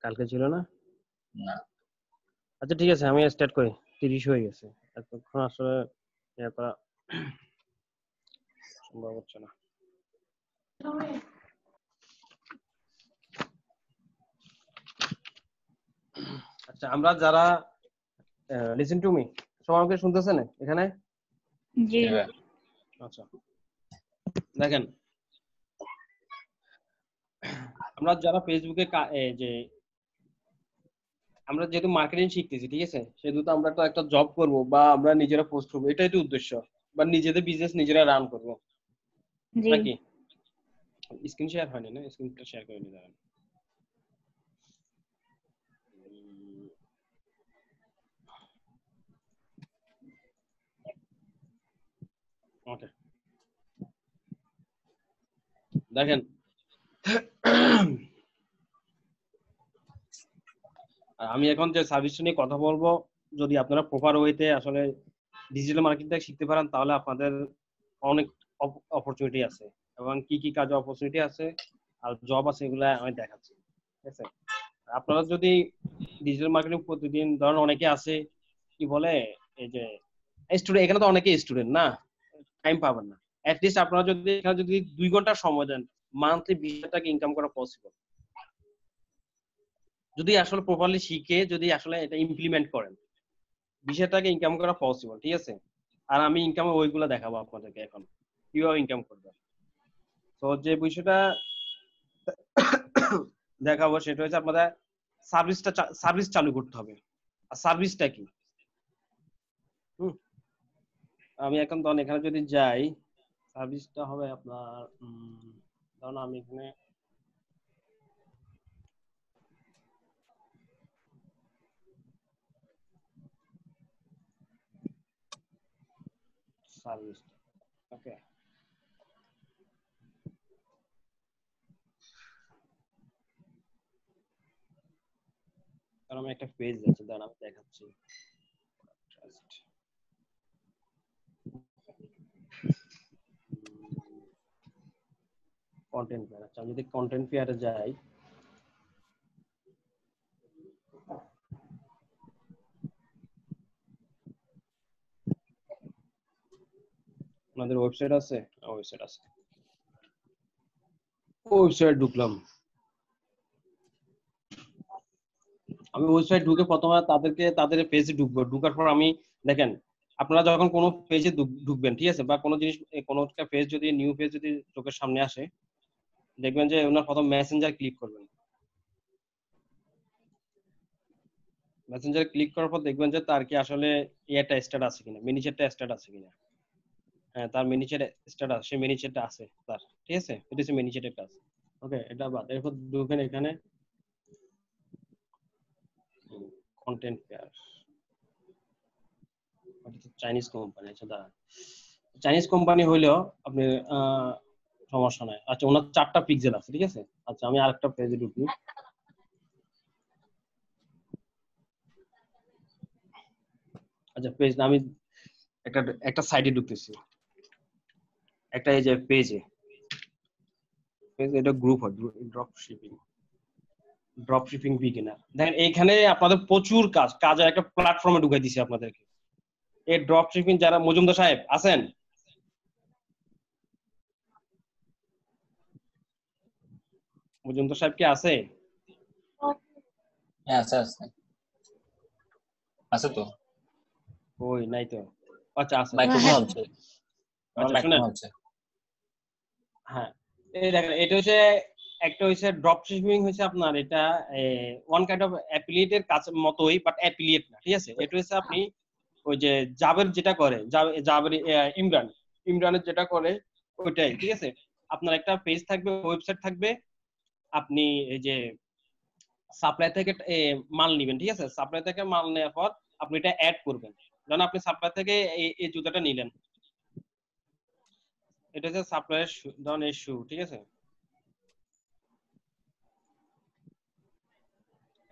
কালকে ছিল না? না। আচ্ছা ঠিক আছে, আমি স্টার্ট করি। 30 হয়ে গেছে, এতক্ষণ আসলে ইয়ে করা সম্ভব হচ্ছে না। আচ্ছা, আমরা যারা লিসেন টু মি, সবাই আমাকে শুনতেছেন এখানে? জি আচ্ছা দেখেন, আমরা যারা ফেসবুকে যে আমরা যেহেতু মার্কেটিং শিখতেছি, ঠিক আছে, সেহেতু তো আমরা তো একটা জব করব বা আমরা নিজেরা পোস্ট করবো, এটাই তো উদ্দেশ্য, বা নিজেদের বিজনেস নিজেরা রান করব জি নাকি? স্ক্রিন শেয়ার হয়নি না? স্ক্রিনটা শেয়ার করে নিয়ে দাঁড়ান। ওকে, দেখেন আমি এখন যে সার্ভিসটা নিয়ে কথা বলবো, যদি আপনারা প্রপার ওয়েতে আসলে ডিজিটাল মার্কেটিংটা শিখতে পারেন, তাহলে আপনাদের অনেক অপরচুনিটি আছে, এবং কি কি কাজে অপরচুনিটি আছে আর জব আছে, এগুলা আমি দেখাচ্ছি, ঠিক আছে? আপনারা যদি ডিজিটাল মার্কেটিং প্রতিদিন, ধরেন অনেকে আছে কি বলে, এই যে স্টুডেন্ট, এখানে তো অনেকে স্টুডেন্ট না, টাইম পাবেন না। অ্যাটলিস্ট আপনারা যদি এখানে যদি 2 ঘন্টা সময় দেন, মান্থলি 20,000 টাকা ইনকাম করা পসিবল, যদি আসলে প্রপারলি শিখে যদি আসলে এটা ইমপ্লিমেন্ট করেন। 20,000 টাকা ইনকাম করা পসিবল, ঠিক আছে? আর আমি ইনকামের ওইগুলো দেখাবো আপনাদেরকে এখন, কিভাবে ইনকাম করবেন। তো যে বিষয়টা দেখাবো সেটা হচ্ছে আপনাদের সার্ভিস চালু করতে হবে। আর সার্ভিসটা কি? আমি এখন ধরুন এখানে যদি যাই, সার্ভিসটা হবে আপনার, ধরুন আমি এখানে সার্ভিস, ওকে, কারণ আমি একটা পেজ আছে, দাঁড়ান আমি দেখাচ্ছি। কন্টেন্ট ফেয়ার, আচ্ছা আমি যদি কন্টেন্ট ফেয়ারে যাই, আপনাদের ওয়েবসাইট আছে? ওয়েবসাইট আছে, ওয়েবসাইট ঢুকলাম। আমি ওয়েবসাইট ঢুকে প্রথমে তাদের পেজে ঢুকবো। ঢুকার পর আমি দেখেন, আপনারা যখন কোনো পেজে ঢুকবেন, ঠিক আছে, বা কোনো জিনিস, কোনো একটা পেজ যদি, নিউ পেজ যদি চোখের সামনে আসে, দেখবেন যে ওনার প্রথম মেসেঞ্জার ক্লিক করবেন। মেসেঞ্জার ক্লিক করার পর দেখবেন যে তার কি আসলে একটা স্ট্যাটাস আছে কিনা, মিনি চ্যাটটা স্ট্যাটাস আছে কিনা। হ্যাঁ, তার মিনি চ্যাট স্ট্যাটাস, সে মিনি চ্যাটটা আছে তার, ঠিক আছে, এটা হচ্ছে মিনি চ্যাটের কাজ। ওকে, এটা বাদ, এরপর ঢুকেন এখানে কন্টেন্ট ফেয়ার, চাইনিজ কোম্পানি। আচ্ছা দাঁড়ান, চাইনিজ কোম্পানি হইলেও আপনি সমস্যা নাই। আচ্ছা, ওনার 4টা পিক্সেল আছে, ঠিক আছে। আচ্ছা, আমি আরেকটা পেজে ঢুকি। আচ্ছা, পেজ আমি একটা একটা সাইটে ঢুকতেছি, একটা এই যে পেজে, এটা গ্রুপ হয়, ড্রপ শিপিং বিগিনার। দেখেন এইখানে আপনাদের প্রচুর কাজের একটা প্ল্যাটফর্মে ঢুকাই দিছি আপনাদেরকে। এই ড্রপ শিপিং যারা, মজুমদার সাহেব আছেন? মজুমদার সাহেব কি আছে? হ্যাঁ আছে আছে আছে তো। ওই নাই তো। আচ্ছা আছে। মাইক্রোফোন হচ্ছে, আমার আচ্ছা শুনেন, মাইক্রোফোন হচ্ছে। হ্যাঁ, এই দেখেন, এটা হচ্ছে একটা হচ্ছে ড্রপ শিপিং, হচ্ছে আপনার এটা ওয়ান কাইন্ড অফ অ্যাফিলিয়েটের কাজ মতোই, বাট অ্যাফিলিয়েট না, ঠিক আছে। এটা হচ্ছে আপনি ওই যে জাবের যেটা করে, জাবের ইমরানের যেটা করে ওইটাই, ঠিক আছে। আপনার একটা পেজ থাকবে, ওয়েবসাইট থাকবে, আপনি এই যে সাপ্লাই থেকে মাল নিবেন, ঠিক আছে। সাপ্লাই থেকে মাল নেওয়ার পর আপনি এটা অ্যাড করবেন। ধরুন আপনি সাপ্লাই থেকে এই জুতাটা নিলেন, এটা হচ্ছে সাপ্লাইয়ের ধরুন এই শু, ঠিক আছে,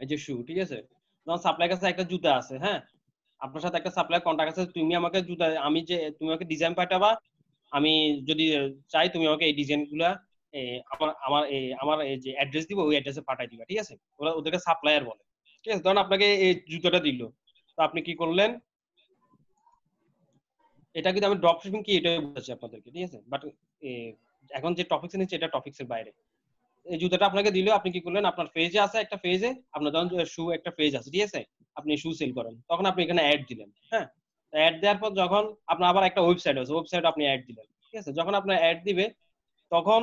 এই যে শু, ঠিক আছে। ধরুন সাপ্লাই কাছে একটা জুতা আছে, হ্যাঁ, আপনার সাথে একটা সাপ্লাই কন্টাক্ট আছে, তুমি আমাকে জুতা, তুমি আমাকে ডিজাইন পাঠাবা, আমি যদি চাই তুমি আমাকে এই ডিজাইন গুলা আমার এই যে অ্যাড্রেস দিব ওই অ্যাড্রেসে পাঠাই দিবা, ঠিক আছে? ওরা ওদেরকে সাপ্লায়ার বলে, ঠিক আছে? ধরুন আপনাকে এই জুতোটা দিল, তো আপনি কি করলেন, এটা কিন্তু আমি ড্রপ শিপিং কি এটাই বলছি আপনাদেরকে, ঠিক আছে? বাট এখন যে টপিকস নিচ্ছে এটা টপিক্সের বাইরে। এই জুতাটা আপনাকে দিল, আপনি কি করলেন, আপনার পেজে আছে একটা পেজে, আপনার ধরুন শু একটা পেজ আছে, ঠিক আছে? আপনি শু সেল করেন, তখন আপনি এখানে অ্যাড দিলেন, হ্যাঁ? অ্যাড দেওয়ার পর যখন আপনার আবার একটা ওয়েবসাইট আছে, ওয়েবসাইট আপনি অ্যাড দিলেন, ঠিক আছে? যখন আপনার অ্যাড দিবে তখন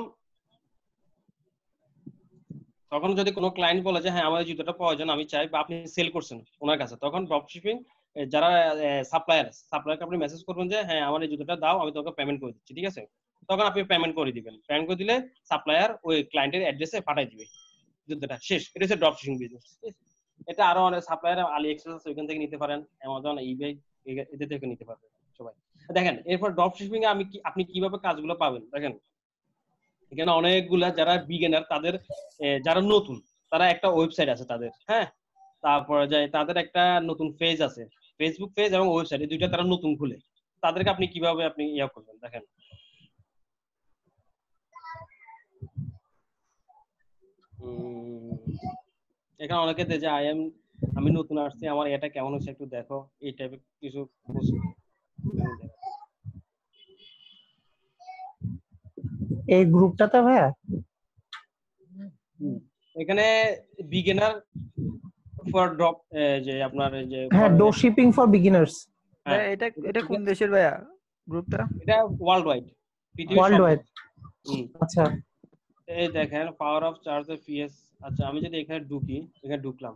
তখন যদি কোনো ক্লায়েন্ট বলে যে হ্যাঁ আমার এই জুতোটা প্রয়োজন, আমি চাই, বা আপনি সেল করছেন ওনার কাছে, তখন ড্রপ শিপিং যারা সাপ্লায়ারকে আপনি মেসেজ করবেন যে হ্যাঁ আমার এই জুতোটা দাও, আমি তোমাকে পেমেন্ট করে দিচ্ছি, ঠিক আছে? তখন আপনি পেমেন্ট করে দিবেন, পেমেন্ট করে দিলে সাপ্লায়ার ওই ক্লায়েন্টের অ্যাড্রেসে পাঠিয়ে দিবে যুদ্ধটা শেষ। এটা হচ্ছে ড্রপ শিপিং বিজনেস। এটা আরো অনেক সাপ্লায়ার, আলি এক্সপ্রেস ওইখান থেকে নিতে পারেন, অ্যামাজন, ইবে এদের থেকে নিতে পারবেন সবাই। দেখেন এরপর ড্রপ শিপিং এ আপনি কিভাবে কাজগুলো পাবেন দেখেন। এখানে অনেকগুলা যারা বিগিনার, তাদের যারা নতুন, তারা একটা ওয়েবসাইট আছে তাদের, হ্যাঁ? তারপরে যায় তাদের একটা নতুন পেজ আছে, ফেসবুক পেজ এবং ওয়েবসাইট, এই দুইটা তারা নতুন খুলে, তাদেরকে আপনি কিভাবে আপনি ইয়া করবেন দেখেন। এখানে অনেকে দেয় যে আমি নতুন আসছি, আমার এটা কেমন হচ্ছে একটু দেখো, এই টাইপের কিছু পোস্ট। এই গ্রুপটাতে ভাইয়া এখানে বিগিনার ফর ড্রপ, যে আপনার এই যে হ্যাঁ, ড্রপ শিপিং ফর বিগিনার্স। হ্যাঁ, এটা কোন দেশের ভাইয়া গ্রুপটা? এটা ওয়ার্ল্ড ওয়াইড, ওয়ার্ল্ড ওয়াইড। আচ্ছা, এই দেখেন পাওয়ার অফ চার্জ পিএস। আচ্ছা আমি যদি এখানে ঢুকি, এখানে ঢুকলাম,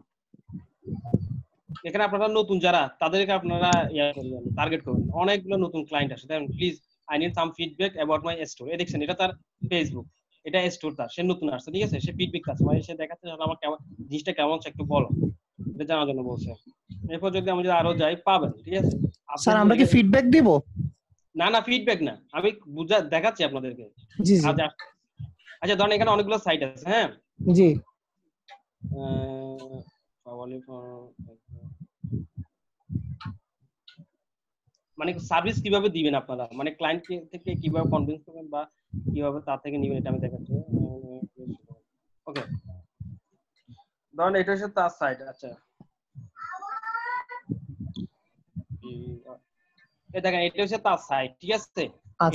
এখানে আপনারা নতুন যারা, তাদেরকে আপনারা ইয়া করবেন, টার্গেট করবেন। অনেকগুলো নতুন ক্লায়েন্ট আসে, দেখেন please I need some feedback about my store. এই দেখছেন এটা তার ফেসবুক, এটা স্টোর তার, সে নতুন আসছে, ঠিক আছে? সে ফিডব্যাক চাচ্ছে, মানে সে দেখাচ্ছে আমার কেমন জিনিসটা কেমন হচ্ছে একটু বলো, এটা জানার জন্য বলছে। এরপর যদি আমি যদি আরো যাই পাবেন, ঠিক আছে? স্যার আমরা কি ফিডব্যাক দিব? না না, ফিডব্যাক না, আমি দেখাচ্ছি আপনাদেরকে। জি জি। আচ্ছা ধরেন এখানে অনেকগুলো সাইট আছে, হ্যাঁ? জি। মানে সার্ভিস কিভাবে দিবেন আপনারা, মানে ক্লায়েন্ট থেকে কিভাবে কনভিন্স করবেন বা কিভাবে তার থেকে নেবেন, এটা আমি দেখাচ্ছি। ওকে, ধরেন এটা হচ্ছে তার সাইট। আচ্ছা এই দেখেন এটা হচ্ছে তার সাইট, ঠিক আছে?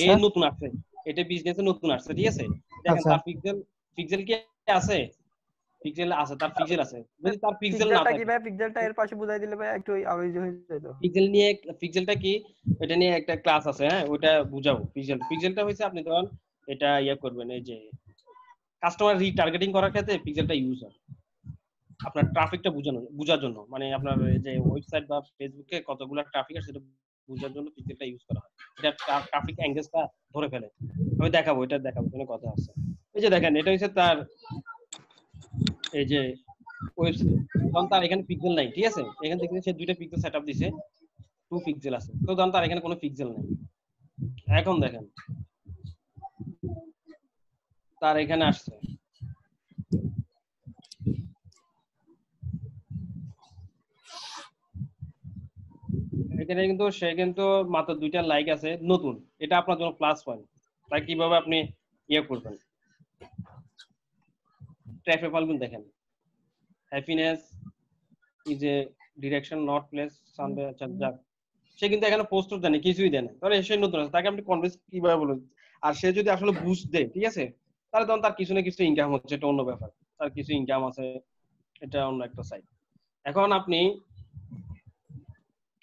এই নতুন আসছে, এটা বিজনেসে নতুন আসছে, ঠিক আছে? দেখেন তার পিক্সেল কি আছে? পিক্সেল আছে, তার পিক্সেল আছে। যদি তার পিক্সেল না থাকে, কি ভাই পিক্সেলটা এর পাশে বুঝাই দিলে ভাই একটু আওয়াজ হয়ে যেত। পিক্সেল নিয়ে, পিক্সেলটা কি এটা নিয়ে একটা ক্লাস আছে, হ্যাঁ? ওটা বুঝাবো। পিক্সেলটা হইছে আপনি ধরুন এটা ইয়া করবেন, এই যে কাস্টমার রিটার্গেটিং করার ক্ষেত্রে পিক্সেলটা ইউজ হয় আপনার ট্রাফিকটা বোঝার জন্য, মানে আপনার যে ওয়েবসাইট বা ফেসবুকে কতগুলো ট্রাফিক আছে সেটা বোঝার জন্য পিক্সেলটা ইউজ করা হয়। এটা ট্রাফিক অ্যাঙ্গেলটা ধরে ফেলে। আমি দেখাবো, এটা দেখাবো, কোনো কথা আছে। এই যে দেখেন এটা হচ্ছে তার এই যে ওয়েবসাইট, কারণ তার এখানে পিক্সেল নাই, ঠিক আছে? এখান থেকে সে দুইটা পিক্সেল সেটআপ দিছে, 2 পিক্সেল আছে, তো ধরুন তার এখানে কোনো পিক্সেল নাই। এখন দেখেন তার এখানে আসছে, এখানে কিন্তু সে কিন্তু মাত্র 2টা লাইক আছে, নতুন, এটা আপনার জন্য প্লাস পয়েন্ট। তাই কিভাবে আপনি ইয়ে করবেন, ট্র্যাফিক পালবেন। দেখেন happiness is a direction not place Sunday. আচ্ছা যাক, সে কিন্তু এখানে পোস্টার দেয় না, কিছুই দেয় না, তাহলে সে নতুন আছে, তাকে আপনি কনভিন্স কিভাবে বলবেন? আর সে যদি আসলে বুঝ দেয়, ঠিক আছে, তাহলে তখন তার কিছু না কিছু ইনকাম হচ্ছে, এটা অন্য ব্যাপার, তার কিছু ইনকাম আছে, এটা অন্য একটা সাইড। এখন আপনি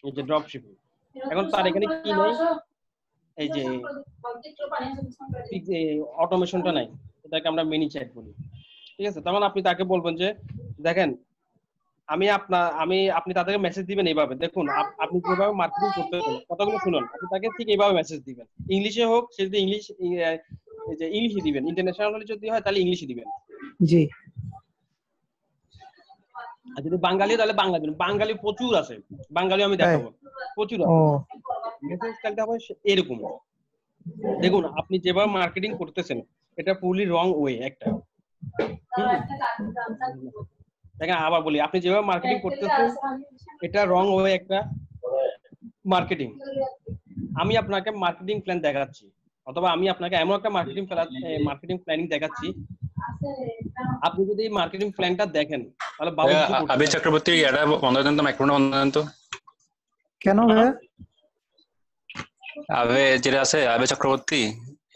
এই যে ড্রপ শিপিং, এখন তার এখানে কি নাই, এই যে অটোমেশনটা নাই, এটাকে আমরা মিনি চ্যাট বলি, ঠিক আছে? তখন আপনি তাকে বলবেন যে দেখেন আপনি তাদেরকে মেসেজ দিবেন এইভাবে, দেখুন আপনি যেভাবে মার্কেটিং করতেছেন, কথাগুলো শুনুন, আপনি তাকে ঠিক এইভাবে মেসেজ দিবেন, ইংলিশে হোক, সে যদি ইংলিশে দিবেন, ইন্টারন্যাশনাল হলে যদি হয় তাহলে ইংলিশে দিবেন, জি। আর যদি বাঙালি তাহলে বাংলা দিবেন, বাঙালি প্রচুর আছে, বাঙালি আমি দেখাবো প্রচুর আছে। মেসেজ স্টাইলটা হবে এরকম, দেখুন আপনি যেভাবে মার্কেটিং করতেছেন এটা ফুলি রং ওয়ে একটা। দেখেন আবার বলি, আপনি যেভাবে মার্কেটিং করতেছেন এটা রং ওয়ে একটা মার্কেটিং। আমি আপনাকে মার্কেটিং প্ল্যান দেখাচ্ছি, অথবা আমি আপনাকে এমন একটা মার্কেটিং প্ল্যানিং দেখাচ্ছি, আপনি যদি এই মার্কেটিং প্ল্যানটা দেখেন তাহলে ভালো কিছু করতে আবির পারবেন। চক্রবর্তী এটা বন্ধ দেন তো, মাইক্রোফোনটা বন্ধ দেন তো। কেন ভাইয়া? যেটা আছে আবির চক্রবর্তী,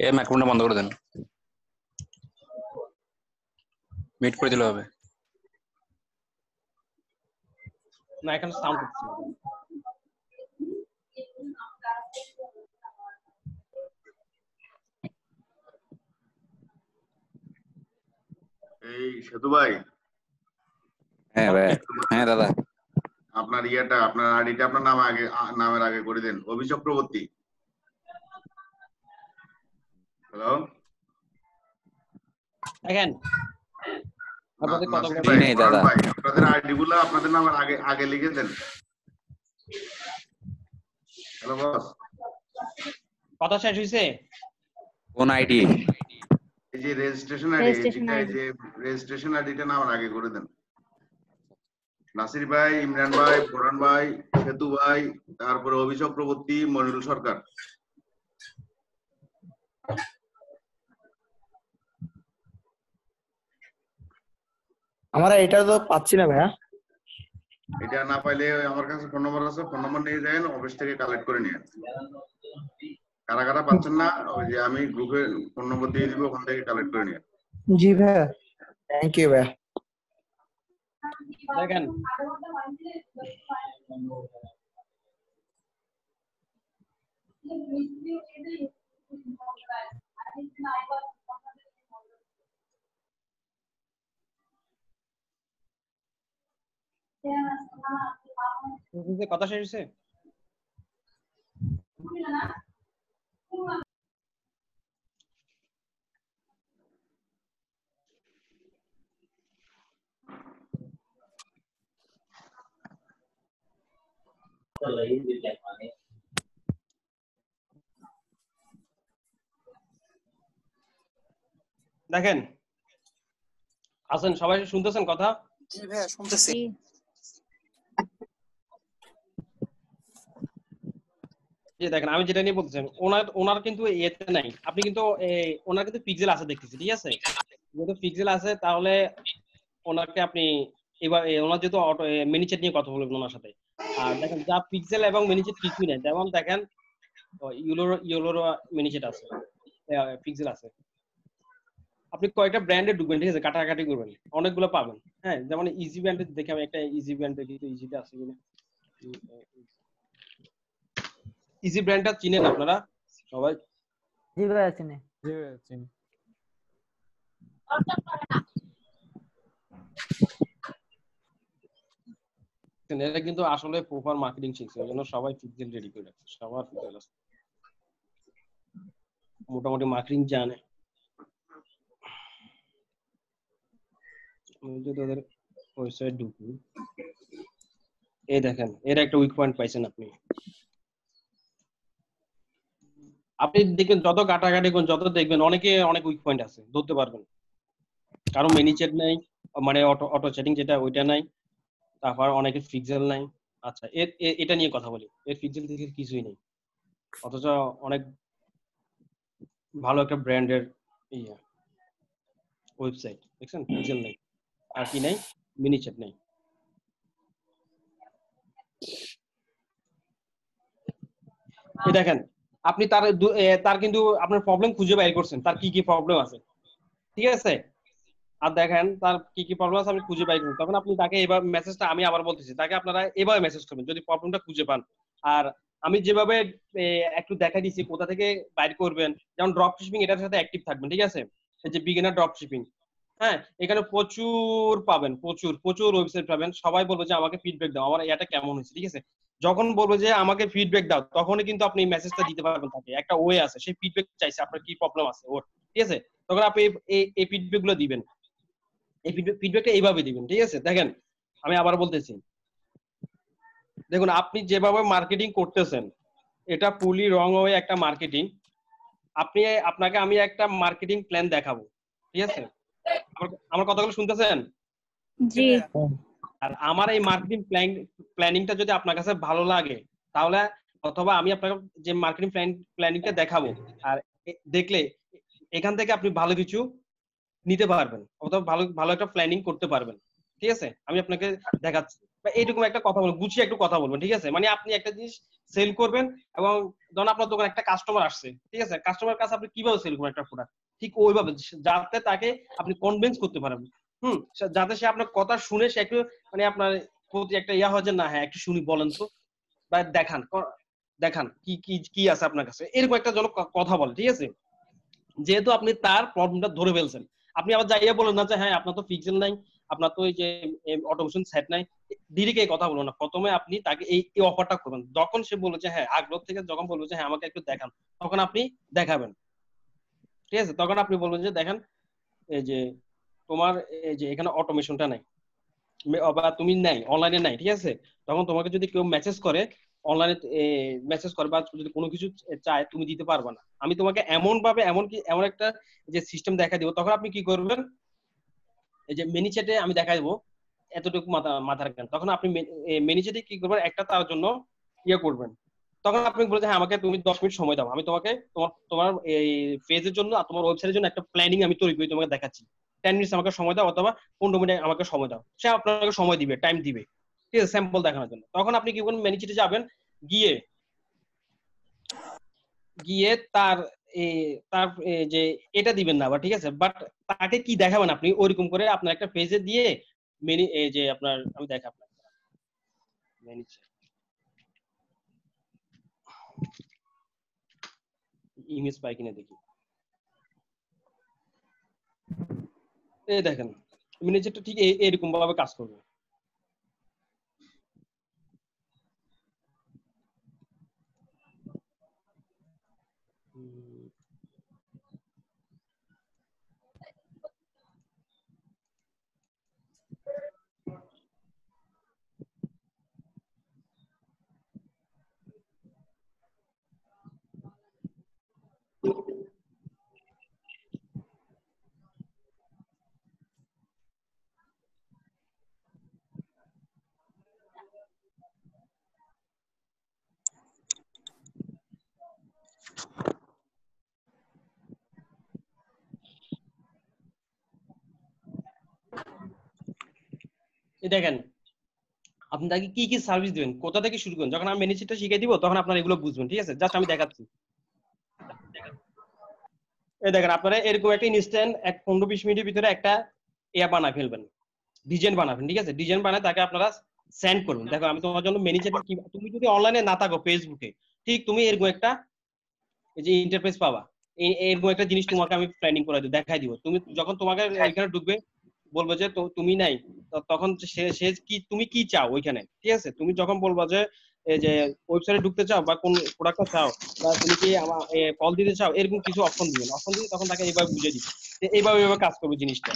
এর মাইক্রোফোনটা বন্ধ করে দেন, মিট করে দিলে হবে। না এখানে সাউন্ড হচ্ছে। এই সেতু ভাই, হ্যাঁ ভাই, হ্যাঁ দাদা, আপনার আপনার আইডিটা আপনার নামের আগে করে দেন, অভি চক্রবর্তী। হ্যালো, দেখেন আপনাদের কথা নাসির বলে ভাই, নেই ফরহাদ দাদা। ভাই, আপনাদের আইডি গুলো আপনাদের নামের আগে লিখে দেন। হ্যালো বস, কথা শেষ হয়েছে? কোন আইডি? এই যে রেজিস্ট্রেশন আইডি, এই যে রেজিস্ট্রেশন আইডিটা নামের আগে করে দেন। নাসির ভাই, ইমরান ভাই, ফরহাদ ভাই, সেতু ভাই, তারপরে অভি চক্রবর্তী, মনিরুল সরকার। আমরা এটা তো পাচ্ছি না ভাইয়া। এটা না পাইলে আমার কাছে ফোন নম্বর আছে, ফোন নম্বর নিয়ে যান, অফিস থেকে কালেক্ট করে নিয়ে। কারা কারা পাচ্ছেন না, ওই যে আমি গ্রুপে ফোন নম্বর দিয়ে দিব, ওখান থেকে কালেক্ট করে নিয়ে। জি ভাইয়া। থ্যাংক ইউ ভাইয়া। দেখেন কথা শেষ হয়েছে? দেখেন আছেন সবাই, শুনতেছেন কথা? জি ভাইয়া শুনতেছি। জি যে দেখেন আমি যেটা নিয়ে বলতেছেন, ওনার কিন্তু এতে নাই, আপনি কিন্তু ওনার কিন্তু পিক্সেল আছে দেখতেছি, ঠিক আছে? যেহেতু পিক্সেল আছে তাহলে ওনাকে আপনি এবার ওনার যেহেতু অটো মিনিচেট নিয়ে কথা বলবেন ওনার সাথে। আর দেখেন যা পিক্সেল এবং মিনিচেট কিছুই নাই, যেমন দেখেন ইউলোর মিনিচেট আছে, পিক্সেল আছে। আপনি কয়েকটা ব্র্যান্ডে ঢুকবেন, ঠিক আছে, কাটাকাটি করবেন, অনেকগুলো পাবেন। হ্যাঁ, যেমন ইজি ব্র্যান্ডে দেখে আমি একটা ইজি ব্র্যান্ড দেখি তো, ইজিতে আছে কিনা। ইজি ব্র্যান্ডটা চিনেন আপনারা সবাই? জি ভাইয়া চিনি। এটা কিন্তু আসলে প্রপার মার্কেটিং শিখছে, ওই জন্য সবাই পিক্সেল রেডি করে রাখছে, সবার পিক্সেল আছে, মোটামুটি মার্কেটিং জানে। আমি যদি ওদের ওয়েবসাইট ঢুকি, এই দেখেন এর একটা উইক পয়েন্ট পাইছেন আপনি। আপনি দেখবেন যত কাটাকাটি করুন, যত দেখবেন অনেকে অনেক উইক পয়েন্ট আছে, ধরতে পারবেন। কারণ ম্যানিচেট নাই, মানে অটো চ্যাটিং যেটা ওইটা নাই, তারপর অনেকের পিক্সেল নাই। আচ্ছা এটা নিয়ে কথা বলি, এর পিক্সেল থেকে কিছুই নেই, অথচ অনেক ভালো একটা ব্র্যান্ডের ওয়েবসাইট, দেখছেন পিক্সেল নেই, আর কি নাই, মিনিচেট নেই। এই দেখেন আপনি তার কিন্তু আপনার প্রবলেম খুঁজে বের করছেন, তার কি কি প্রবলেম আছে, ঠিক আছে? আর দেখেন তার কি কি প্রবলেম আছে আপনি খুঁজে বের করুন, তখন আপনি তাকে এবার মেসেজটা, আমি আবার বলতেছি, তাকে আপনারা এভাবে মেসেজ করবেন যদি প্রবলেমটা খুঁজে পান। আর আমি যেভাবে একটু দেখা দিচ্ছি কোথা থেকে বাইর করবেন, যেমন ড্রপ শিপিং, এটার সাথে অ্যাক্টিভ থাকবেন, ঠিক আছে? এই যে বিগিনার ড্রপ শিপিং, হ্যাঁ, এখানে প্রচুর পাবেন, প্রচুর ওয়েবসাইট পাবেন। সবাই বলবে যে আমাকে ফিডব্যাক দাও, আমার এটা কেমন হয়েছে, ঠিক আছে? যখন বলবো যে আমাকে ফিডব্যাক দাও, তখনই কিন্তু আপনি মেসেজটা দিতে পারবেন তাকে, একটা ওয়ে আছে, সেই ফিডব্যাক চাইছে আপনার কি প্রবলেম আছে ওর, ঠিক আছে? তখন আপনি এই ফিডব্যাক গুলো দিবেন, এই ফিডব্যাকটা এইভাবে দিবেন, ঠিক আছে? দেখেন আমি আবার বলতেছি, দেখুন আপনি যেভাবে মার্কেটিং করতেছেন এটা পুলি রং ওয়ে একটা মার্কেটিং। আপনাকে আমি একটা মার্কেটিং প্ল্যান দেখাবো, ঠিক আছে? আমার কথাগুলো শুনতেছেন? জি আর আমার এই মার্কেটিং প্ল্যানিংটা যদি আপনার কাছে ভালো লাগে, তাহলে অথবা আমি আপনাকে যে মার্কেটিং প্ল্যানিংটা দেখাবো, আর দেখলে এখান থেকে আপনি ভালো কিছু নিতে পারবেন অথবা ভালো ভালো একটা প্ল্যানিং করতে পারবেন। ঠিক আছে, আমি আপনাকে দেখাচ্ছি বা এইরকম একটা কথা বলবো, গুছিয়ে একটু কথা বলবেন। ঠিক আছে, মানে আপনি একটা জিনিস সেল করবেন এবং ধরুন আপনার দোকানে একটা কাস্টমার আসছে, ঠিক আছে, কাস্টমার কাছে আপনি কিভাবে সেল করবেন একটা প্রোডাক্ট, ঠিক ওইভাবে যাতে তাকে আপনি কনভিন্স করতে পারেন। যাতে সে আপনার কথা শুনে সে একটু মানে আপনার প্রতি একটা ইয়া হয় যে না হ্যাঁ একটু শুনি বলেন তো, বা দেখান দেখান কি কি কি আছে আপনার কাছে, এরকম একটা যেন কথা বলে। ঠিক আছে, যেহেতু আপনি তার প্রবলেমটা ধরে ফেলছেন, আপনি আবার যাইয়া বলেন না যে হ্যাঁ আপনার তো পিক্সেল নাই, আপনার তো এই যে অটোমেশন সেট নাই, ডিরেক্ট এই কথা বলুন না। প্রথমে আপনি তাকে এই অফারটা করবেন, যখন সে বলবে যে হ্যাঁ আগ্রহ থেকে যখন বলবে যে হ্যাঁ আমাকে একটু দেখান, তখন আপনি দেখাবেন। ঠিক আছে, তখন আপনি বলবেন যে দেখেন এই যে তোমার এই যে এখানে অটোমেশনটা নাই বা তুমি নাই অনলাইনে নাই, ঠিক আছে, তখন তোমাকে যদি কেউ মেসেজ করে অনলাইনে মেসেজ করে বা যদি কোনো কিছু চায় তুমি দিতে পারবে না, আমি তোমাকে এমন ভাবে এমন একটা যে সিস্টেম দেখা দিব, তখন আপনি কি করবেন এই যে মেনি চ্যাটে আমি দেখা দেবো এতটুকু মাথা রাখবেন, তখন আপনি মেনি চ্যাটে কি করবেন একটা তার জন্য ইয়ে করবেন, তখন আপনি বলছেন হ্যাঁ আমাকে তুমি 10 মিনিট সময় দাও, আমি তোমাকে তোমার তোমার এই পেজের জন্য আর তোমার ওয়েবসাইটের জন্য একটা প্ল্যানিং আমি তৈরি করে তোমাকে দেখাচ্ছি, 10 মিনিট আমাকে সময় দাও অথবা 15 মিনিট আমাকে সময় দাও, সে আপনাকে সময় দিবে, টাইম দিবে। ঠিক আছে, স্যাম্পল দেখানোর জন্য। তখন আপনি কি করবেন মেনি চ্যাটে যাবেন, গিয়ে গিয়ে তার তার যে এটা দিবেন না বা ঠিক আছে, বাট তাকে কি দেখাবেন আপনি ওইরকম করে আপনার একটা পেজে দিয়ে মেনি এই যে আপনার আমি দেখা আপনার মেনি ইমেজ পাই কিনা দেখি। এই দেখেন ম্যানেজারটা ঠিক এরকম ভাবে কাজ করবে। এই দেখেন আপনি তাকে কি কি সার্ভিস দিবেন, কোথা থেকে শুরু করবেন, যখন আমি ম্যানেজারটা শিখিয়ে দিব তখন আপনারা এগুলো বুঝবেন। ঠিক আছে, জাস্ট আমি দেখাচ্ছি। এই দেখেন আপনারা এরকম একটা ইনস্ট্যান্ট 15-20 মিনিটের ভিতরে একটা ইয়া বানা ফেলবেন, ডিজাইন বানাবেন। ঠিক আছে, ডিজাইন বানায় তাকে আপনারা সেন্ড করবেন। দেখো আমি তোমার জন্য ম্যানেজার কি, তুমি যদি অনলাইনে না থাকো ফেসবুকে, ঠিক তুমি এরকম একটা এই যে ইন্টারফেস পাবা, এরকম একটা জিনিস তোমাকে আমি প্ল্যানিং করে দিব, দেখাই দিব। তুমি যখন তোমাকে ওইখানে ঢুকবে বলবো যে তো তুমি নাই, তখন সে সে কি তুমি কি চাও ওইখানে। ঠিক আছে, তুমি যখন বলবো যে এই যে ওয়েবসাইটে ঢুকতে চাও বা কোন প্রোডাক্টটা চাও বা তুমি কি আমার কল দিতে চাও, এরকম কিছু অপশন দিবেন। অপশন দিলে তখন তাকে এইভাবে বুঝিয়ে দিবে যে এইভাবে এইভাবে কাজ করবে জিনিসটা।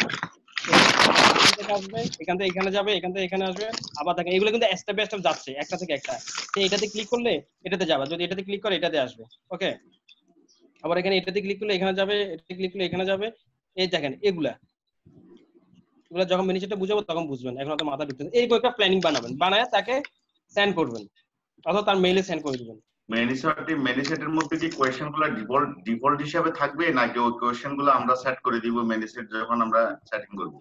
এখান থেকে আসবে, এখান থেকে এখানে যাবে, এখান থেকে এখানে আসবে, আবার দেখেন এগুলো কিন্তু স্টেপ বাই স্টেপ যাচ্ছে একটা থেকে একটা। সে এটাতে ক্লিক করলে এটাতে যাবে, যদি এটাতে ক্লিক করে এটাতে আসবে। ওকে, আবার এখানে এটাতে ক্লিক করলে এখানে যাবে, এটাতে ক্লিক করলে এখানে যাবে। এই দেখেন এগুলা এগুলা যখন ম্যানেজারটা বুঝাবো তখন বুঝবেন, এখন তো মাথা ঢুকতেছে। এই একটা প্ল্যানিং বানাবেন, বানায় তাকে সেন্ড করবেন অথবা তার মেইলে সেন্ড করে দিবেন। মেনিসেটের মধ্যে কি কোয়েশ্চেন গুলো ডিফল্ট হিসাবে থাকবে নাকি ওই কোয়েশ্চেন গুলো আমরা সেট করে দিব মেনিসেট যখন আমরা সেটিং করব?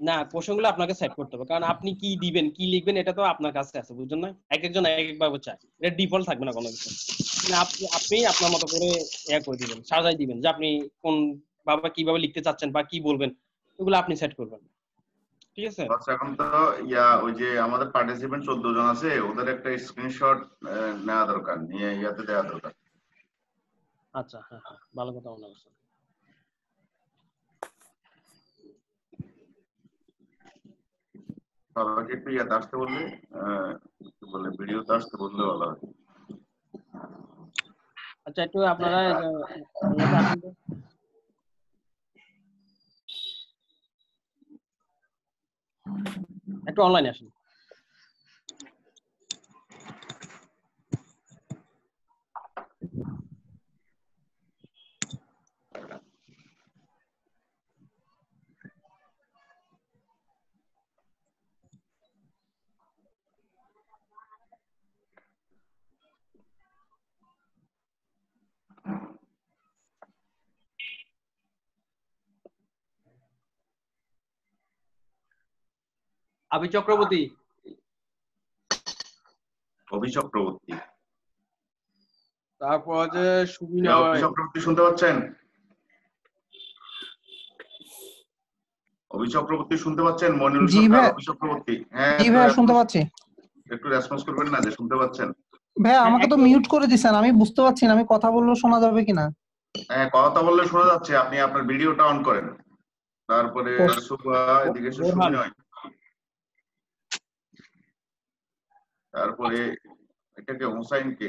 না, কোশ্চেনগুলো আপনাকে সেট করতে হবে, কারণ আপনি কি দিবেন কি লিখবেন এটা তো আপনার কাছে আছে, বুঝছেন না? এক একজন এক এক ভাবে চায়, এটা ডিফল্ট থাকবে না কোনো কিছু। মানে আপনি আপনার মতো করে ইয়া করে দিবেন, সাজাই দিবেন যে আপনি কোন ভাবে কিভাবে লিখতে চাচ্ছেন বা কি বলবেন, এগুলো আপনি সেট করবেন। ঠিক আছে, আচ্ছা, এখন তো ওই যে আমাদের পার্টিসিপেন্ট 14 জন আছে, ওদের একটা স্ক্রিনশট নেওয়া দরকার, নিয়ে ইয়াতে দেওয়া দরকার। আচ্ছা হ্যাঁ হ্যাঁ ভালো কথা মনে করছেন। সবাইকে একটু ইয়াতে আসতে বললে কি বলে ভিডিওতে আসতে বললে ভালো হয়। আচ্ছা একটু আপনারা ইয়াতে আসেন তো। একটু অনলাইনে আসেন। আবি চক্রবর্তী, অভি চক্রবর্তী। তারপর আছে অভি সুবিনয়। চক্রবর্তী শুনতে পাচ্ছেন? অভি চক্রবর্তী শুনতে পাচ্ছেন? মনিরুল জি সরকার, ভাইয়া। অভি চক্রবর্তী। হ্যাঁ, জি ভাইয়া শুনতে পাচ্ছি। একটু রেসপন্স করবেন না যে শুনতে পাচ্ছেন? ভাইয়া আমাকে তো একটু- মিউট করে দিছেন, আমি বুঝতে পারছি না আমি কথা বললেও শোনা যাবে কিনা। হ্যাঁ, কথা বললে শোনা যাচ্ছে, আপনি আপনার ভিডিওটা অন করেন। তারপরে সুভা, এদিকে এসে বোরহান। সুবিনয়। তারপরে এটাকে হোসাইনকে।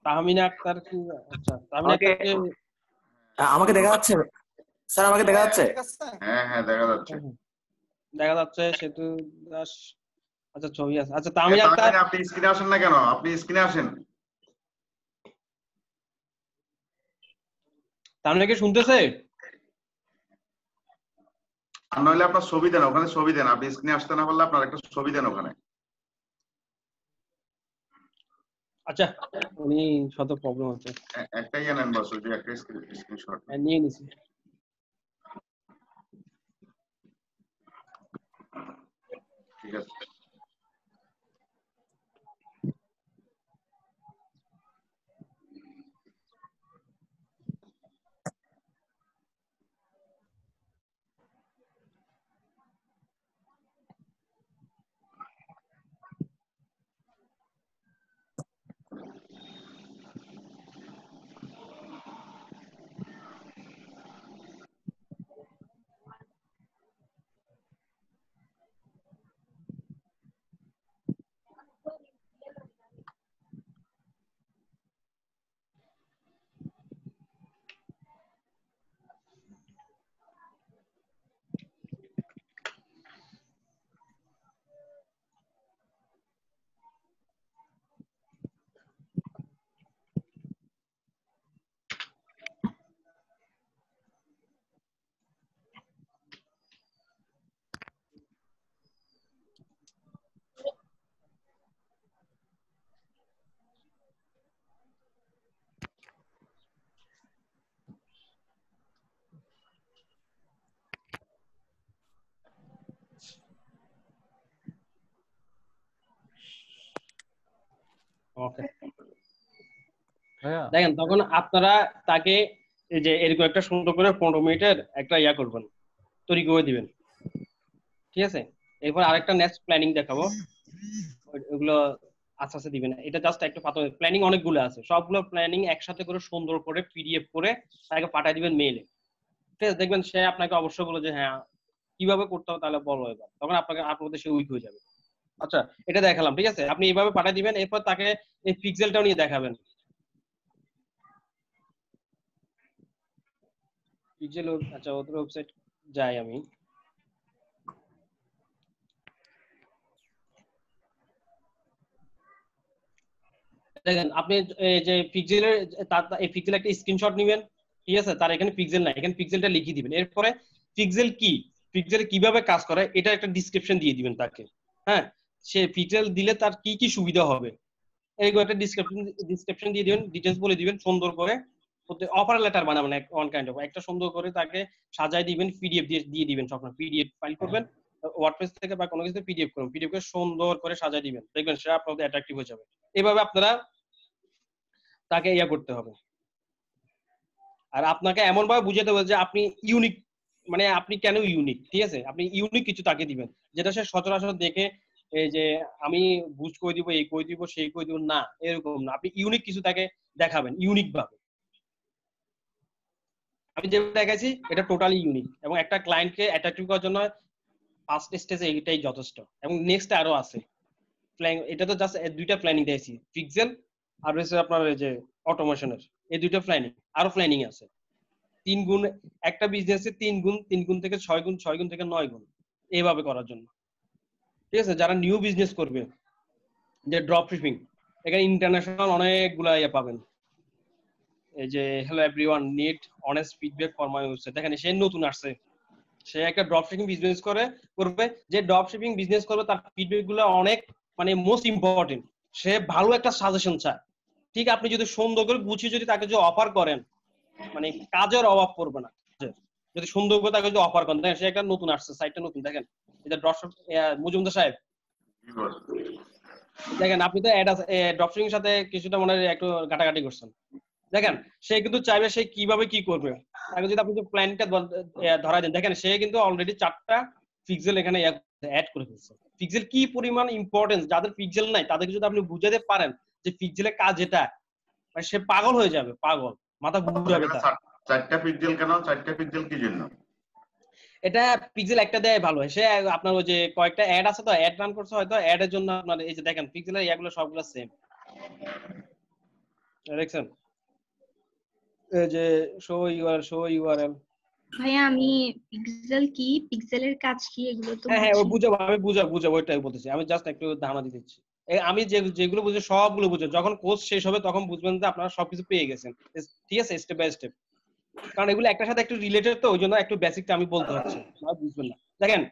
তাহমিনা আক্তার কি? আচ্ছা, তাহমিনা আমাকে- আক্তারকে আমাকে দেখা যাচ্ছে স্যার? আমাকে দেখা যাচ্ছে? হ্যাঁ হ্যাঁ, দেখা যাচ্ছে। দেখা যাচ্ছে। সেতু দাস, আচ্ছা ছবি আছে। আচ্ছা তাহমিনা আক্তার, তাহমিনা, আপনি স্ক্রিনে আসেন না কেন? আপনি স্ক্রিনে আসেন। তাহমিনা কি শুনতেছে? আর নইলে আপনার ছবি দেন, ওখানে ছবি দেন। আপনি স্ক্রিনে আসতে না পারলে আপনার একটা ছবি দেন ওখানে। আচ্ছা, উনি শত প্রবলেম আছে, একটাই জানেন বাস, ওই যে একটা স্ক্রিনশট। নিয়ে নিছি। ঠিক আছে। ওকে, দেখেন তখন আপনারা তাকে এই যে এরকম একটা সুন্দর করে 15 মিনিটের একটা ইয়া করবেন, তৈরি করে দিবেন। ঠিক আছে, এরপর আরেকটা নেক্সট প্ল্যানিং দেখাবো, ওগুলো আস্তে আস্তে দিবেন। এটা জাস্ট একটা পাথর প্ল্যানিং, অনেকগুলো আছে, সবগুলো প্ল্যানিং একসাথে করে সুন্দর করে পিডিএফ করে তাকে পাঠিয়ে দিবেন মেইলে। ঠিক আছে, দেখবেন সে আপনাকে অবশ্যই বলে যে হ্যাঁ কিভাবে করতে হবে তাহলে বলো এবার, তখন আপনাদের সে উইক হয়ে যাবে। আচ্ছা, এটা দেখালাম। ঠিক আছে, আপনি এইভাবে পাঠিয়ে দিবেন, এরপর তাকে এই পিক্সেলটাও নিয়ে দেখাবেন। পিক্সেল, আচ্ছা ওদের ওয়েবসাইট যাই আমি। দেখেন আপনি এই যে পিক্সেলের এই পিক্সেল একটা স্ক্রিনশট নেবেন। ঠিক আছে, তার এখানে পিক্সেল নাই, এখানে পিক্সেলটা লিখে দিবেন। এরপরে পিক্সেল কি, পিক্সেল কিভাবে কাজ করে এটা একটা ডিসক্রিপশন দিয়ে দিবেন তাকে। হ্যাঁ, সে পিক্সেল দিলে তার কি কি সুবিধা হবে এইগুলো একটা ডিসক্রিপশন দিয়ে দিবেন, ডিটেলস বলে দিবেন সুন্দর করে। অফার লেটার বানাবেন ওয়ান কাইন্ড অফ, একটা সুন্দর করে তাকে সাজায় দিবেন, পিডিএফ দিয়ে দিবেন। সবসময় পিডিএফ ফাইল করবেন ওয়ার্ডপ্রেস থেকে বা কোনো কিছু পিডিএফ করুন, পিডিএফ করে সুন্দর করে সাজায় দিবেন, দেখবেন সে আপনাদের অ্যাট্রাকটিভ হয়ে যাবে। এইভাবে আপনারা তাকে ইয়া করতে হবে। আর আপনাকে এমন ভাবে বুঝাতে হবে যে আপনি ইউনিক, মানে আপনি কেন ইউনিক। ঠিক আছে, আপনি ইউনিক কিছু তাকে দিবেন যেটা সে সচরাচর দেখে এই যে আমি বুঝ করে দিব, এই করে দিব, সেই করে দিব না, এরকম না। আপনি ইউনিক কিছু তাকে দেখাবেন, ইউনিক ভাবে। আমি যেটা দেখাইছি এটা টোটালি ইউনিক, এবং একটা ক্লায়েন্টকে অ্যাট্রাকটিভ করার জন্য ফার্স্ট স্টেজে এইটাই যথেষ্ট, এবং নেক্সট আরো আছে প্ল্যান। এটা তো জাস্ট দুইটা প্ল্যানিং দিয়েছি, পিক্সেল আর হচ্ছে আপনার এই যে অটোমেশনের, এই দুইটা প্ল্যানিং, আরো প্ল্যানিং আছে 3 গুণ। একটা বিজনেসে 3 গুণ, 3 গুণ থেকে 6 গুণ, 6 গুণ থেকে 9 গুণ, এইভাবে করার জন্য। ঠিক আছে, যারা নিউ বিজনেস করবে, যে ড্রপ শিপিং, এখানে ইন্টারন্যাশনাল অনেকগুলা ইয়ে পাবেন। এই যে hello everyone, need honest feedback for my website, দেখেন সে নতুন আসছে, সে একটা ড্রপ শিপিং বিজনেস করবে, যে ড্রপ শিপিং বিজনেস করবে তার ফিডব্যাক গুলো অনেক মানে মোস্ট ইম্পর্টেন্ট। সে ভালো একটা সাজেশন চায়। ঠিক, আপনি যদি সুন্দর করে গুছিয়ে যদি তাকে যে অফার করেন, মানে কাজের অভাব পড়বে না। যদি সুন্দর করে তাকে যদি অফার করেন, দেখেন সে একটা নতুন আসছে, সাইটটা নতুন, দেখেন এটা ড্রপশপ মজুমদার সাহেব, দেখেন আপনি তো ড্রপশিপিং এর সাথে কিছুটা মনে হয় একটু ঘাটাঘাটি করছেন। দেখেন সে কিন্তু চাইবে সে কিভাবে কি করবে, তাকে যদি আপনি প্ল্যানটা ধরা দেন, দেখেন সে কিন্তু অলরেডি 4টা পিক্সেল এখানে অ্যাড করে ফেলছে। পিক্সেল কি পরিমাণ ইম্পর্টেন্স, যাদের পিক্সেল নাই তাদেরকে যদি আপনি বুঝাতে পারেন যে পিক্সেলের কাজ এটা, মানে সে পাগল হয়ে যাবে, পাগল, মাথা ঘুরে যাবে তার। 4টা পিক্সেল কেন? 4টা পিক্সেল কি জন্য? এটা পিক্সেল একটা দেয় ভালো, সে আপনার ওই যে কয়েকটা অ্যাড আছে তো, অ্যাড রান করছে হয়তো, অ্যাড এর জন্য আপনার এই যে দেখেন পিক্সেলের ইয়াগুলো সবগুলো সেম, দেখছেন এই যে শো ইউআরএল। ভাইয়া আমি পিক্সেল কি, পিক্সেলের কাজ কি এগুলো তো হ্যাঁ বুঝি। বুঝাবো, আমি বুঝাবো ওইটাই বলতেছি, আমি জাস্ট একটু ধারণা দিতেছি। আমি যেগুলো বুঝে সবগুলো বুঝে, যখন কোর্স শেষ হবে তখন বুঝবেন যে আপনারা সবকিছু পেয়ে গেছেন, ঠিক আছে, স্টেপ বাই স্টেপ, কারণ এগুলো একটার সাথে একটু রিলেটেড, তো ওই জন্য একটু বেসিকটা আমি বলতে হচ্ছে, বুঝবেন না। দেখেন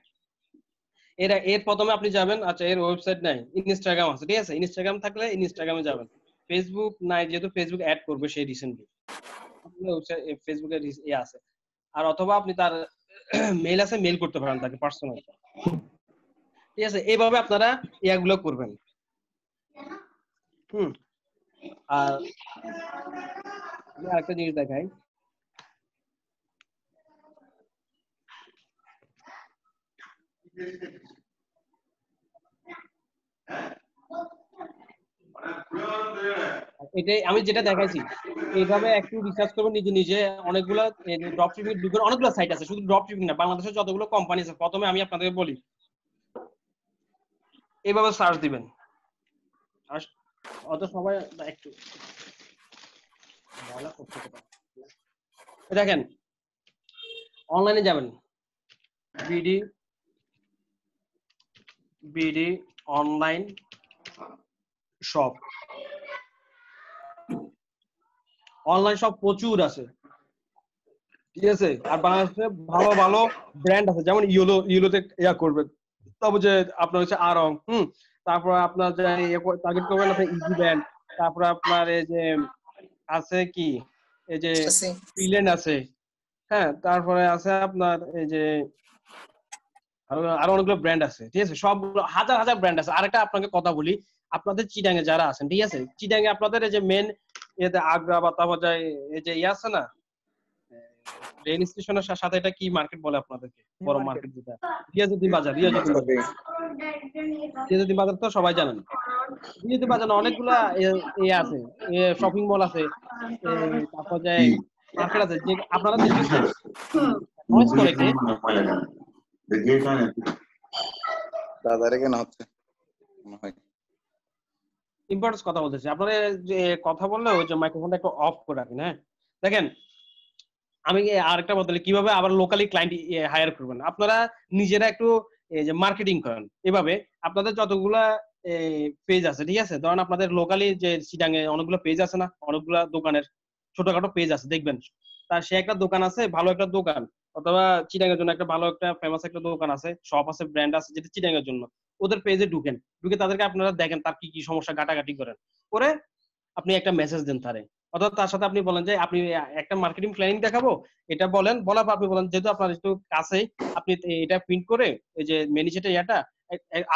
এর প্রথমে আপনি যাবেন, আচ্ছা এর ওয়েবসাইট নাই, ইনস্টাগ্রাম আছে, ঠিক আছে, ইনস্টাগ্রাম থাকলে ইনস্টাগ্রামে যাবেন, ফেসবুক নাই যেহেতু ফেসবুক অ্যাড করবে সেই রিসেন্টলি, ফেসবুকের আছে, আর অথবা আপনি তার মেল আছে, মেল করতে পারেন তাকে পার্সোনাল, ঠিক আছে, এইভাবে আপনারা ইয়াগুলো করবেন। আর আমি আরেকটা জিনিস দেখাই, এটাই আমি যেটা দেখাইছি, এইভাবে একটু রিসার্চ করবেন নিজে নিজে। অনেকগুলো ড্রপশিপিং এর অনেকগুলো সাইট আছে, শুধু ড্রপশিপিং না, বাংলাদেশের যতগুলো কোম্পানি আছে, প্রথমে আমি আপনাদেরকে বলি এইভাবে সার্চ দিবেন, অত সবাই একটু দেখেন অনলাইনে যাবেন, BD online shop, online shop প্রচুর আছে, ঠিক আছে, আর বাংলাদেশে ভালো ভালো ব্র্যান্ড আছে, যেমন ইয়েলোতে ইয়া করবেন, তারপর যে আপনার হচ্ছে আরং, তারপর আপনার যে টার্গেট করবেন আপনার ইজি ব্র্যান্ড, তারপর আপনার এই যে আছে কি, এই যে ফ্রিল্যান্ড আছে, হ্যাঁ, তারপরে আছে আপনার এই যে আরো অনেকগুলো ব্র্যান্ড আছে, ঠিক আছে, সবগুলো হাজার হাজার ব্র্যান্ড আছে। আরেকটা আপনাকে কথা বলি, আপনাদের চিটাঙে যারা আছেন, ঠিক আছে, চিটাঙে আপনাদের এই যে মেন এতে আগ্রা বা তারপর যায় এই যে ইয়ে আছে না, রেল স্টেশনের সাথে, এটা কি মার্কেট বলে আপনাদেরকে, বড় মার্কেট যেটা, রিয়াজুদ্দিন বাজার, রিয়াজুদ্দিন বাজার তো সবাই জানেন। রিয়াজুদ্দিন বাজার অনেকগুলা ইয়ে আছে, শপিং মল আছে, তারপর যায় মার্কেট আছে, যে আপনারা দেখেছেন নয়েজ করে কে দাদারে কেন হচ্ছে ইম্পর্টেন্স কথা বলতেছি, আপনারা যে কথা বললে ওই যে মাইক্রোফোনটা একটু অফ করে রাখেন। হ্যাঁ দেখেন আমি আরেকটা বলতে কিভাবে আবার লোকালি ক্লায়েন্ট হায়ার করবেন, আপনারা নিজেরা একটু এই যে মার্কেটিং করেন, এভাবে আপনাদের যতগুলা পেজ আছে, ঠিক আছে, ধরেন আপনাদের লোকালি যে চিটাঙে অনেকগুলো পেজ আছে না, অনেকগুলা দোকানের ছোটখাটো পেজ আছে, দেখবেন তার সে একটা দোকান আছে, ভালো একটা দোকান, অথবা চিটাঙের জন্য একটা ভালো একটা ফেমাস একটা দোকান আছে, শপ আছে, ব্র্যান্ড আছে, যেটা চিটাঙের জন্য, ওদের পেজে ঢুকে তাদেরকে আপনারা দেখেন তার কি কি সমস্যা, ঘাটাঘাটি করেন, করে আপনি একটা মেসেজ দেন তারে, অথবা তার সাথে আপনি বলেন যে আপনি একটা মার্কেটিং প্ল্যানিং দেখাবো, এটা বলেন, বলার পর আপনি বলেন যেহেতু আপনার একটু কাছে, আপনি এটা প্রিন্ট করে এই যে ম্যানেজারটা ইয়াটা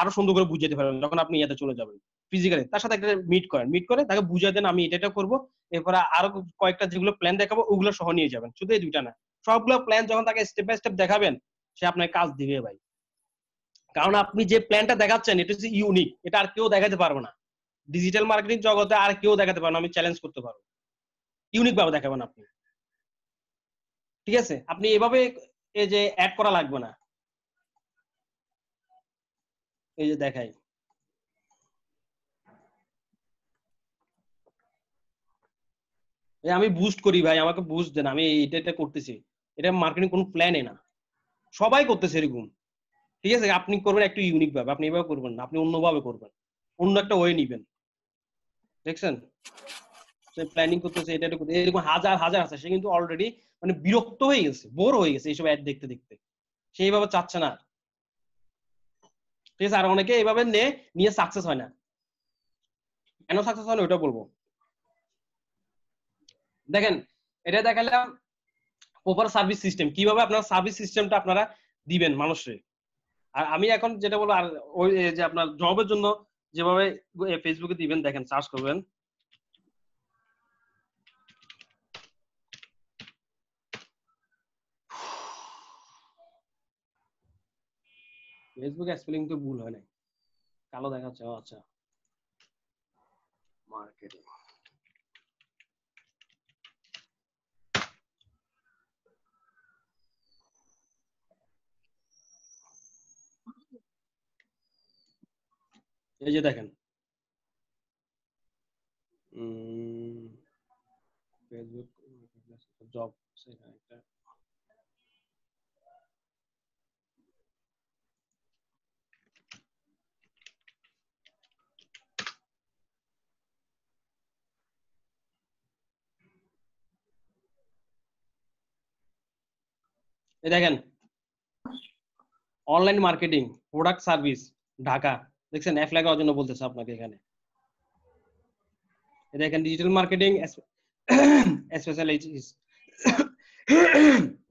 আরো সুন্দর করে বুঝাতে পারবেন, যখন আপনি ইয়াতে চলে যাবেন ফিজিক্যালি, তার সাথে একটা মিট করে তাকে বুঝিয়ে দেন আমি এটা করবো, এরপরে আরো কয়েকটা যেগুলো প্ল্যান দেখাবো ওগুলো সহ নিয়ে যাবেন, শুধু এই দুইটা না, সবগুলো প্ল্যান যখন তাকে স্টেপ বাই স্টেপ দেখাবেন, সে আপনার কাজ দিবে ভাই, কারণ আপনি যে প্ল্যানটা দেখাচ্ছেন এটা হচ্ছে ইউনিক, এটা আর কেউ দেখাতে পারবে না, ডিজিটাল মার্কেটিং জগতে আর কেউ দেখাতে পারবে না, আমি চ্যালেঞ্জ করতে পারবো, ইউনিক ভাবে দেখাবেন আপনি, ঠিক আছে, আপনি এভাবে এই যে অ্যাড করা লাগবে না, এই যে দেখাই আমি বুস্ট করি ভাই, আমাকে বুস্ট দেন, আমি এটা করতেছি, এটা মার্কেটিং কোনো প্ল্যানে না, সবাই করতেছে এরকম, ঠিক আছে, আপনি করবেন একটু ইউনিক ভাবে, আপনি এভাবে করবেন না, আপনি অন্যভাবে করবেন, অন্য একটা ওয়ে নিবেন, দেখছেন প্ল্যানিং করতেছে, এটা এরকম হাজার হাজার আছে, সে কিন্তু অলরেডি মানে বিরক্ত হয়ে গেছে, বোর হয়ে গেছে এইসব অ্যাড দেখতে দেখতে, সে এইভাবে চাচ্ছে না, ঠিক আছে, আর অনেকে এইভাবে নিয়ে সাকসেস হয় না, কেন সাকসেস হয় না ওটা বলবো। দেখেন এটা দেখালাম প্রপার সার্ভিস সিস্টেম, কিভাবে আপনার সার্ভিস সিস্টেমটা আপনারা দিবেন মানুষের। আর আমি এখন যেটা বলবো, আর ওই যে আপনার জবের জন্য যেভাবে ফেসবুকে দিবেন, দেখেন সার্চ করবেন, ফেসবুক স্পেলিং তো ভুল হয় নাই, কালো দেখাচ্ছে। আচ্ছা, মার্কেটিং, এই যে দেখেন ফেসবুক জব, একটা এই দেখেন online marketing product service Dhaka, দেখছেন অ্যাপ্লাই করার জন্য বলতেছে আপনাকে এখানে। এই দেখেন ডিজিটাল মার্কেটিং স্পেশালিস্ট,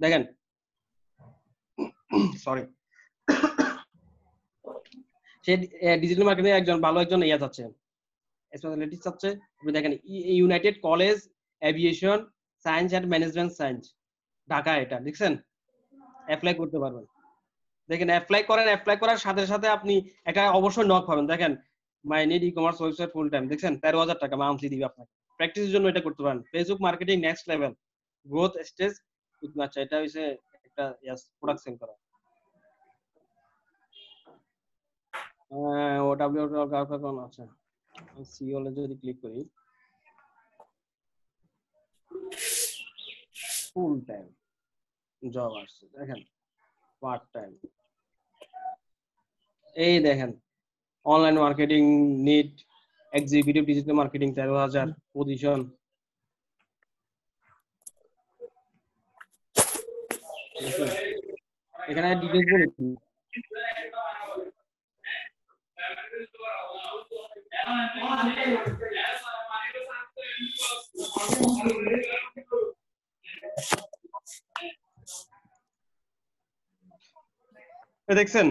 দেখেন সরি, সে ডিজিটাল মার্কেটিং একজন ভালো একজন ইয়া চাচ্ছে, স্পেশালিটি চাচ্ছে। আপনি দেখেন United College Aviation Science and Management Science Dhaka, এটা দেখছেন অ্যাপ্লাই করতে পারবেন। দেখেন অ্যাপ্লাই করেন, অ্যাপ্লাই করার সাথে সাথে আপনি একটা অবশ্যই নক পাবেন। দেখেন my need e commerce website full time, দেখছেন 13,000 টাকা মান্থলি দিবে আপনাকে। প্র্যাকটিসের জন্য এটা করতে পারেন। Facebook marketing next level growth stage, আচ্ছা এটা হইছে একটা প্রোডাক্ট সেল করা। ওডব্লিউ কোন আচ্ছা, সিওল যদি ক্লিক করি, ফুল টাইম জব আসছে, দেখেন পার্ট টাইম, এই দেখেন online marketing need executive digital marketing 13,000 position. এখানে ডিটেইলস বলেছি। দেখছেন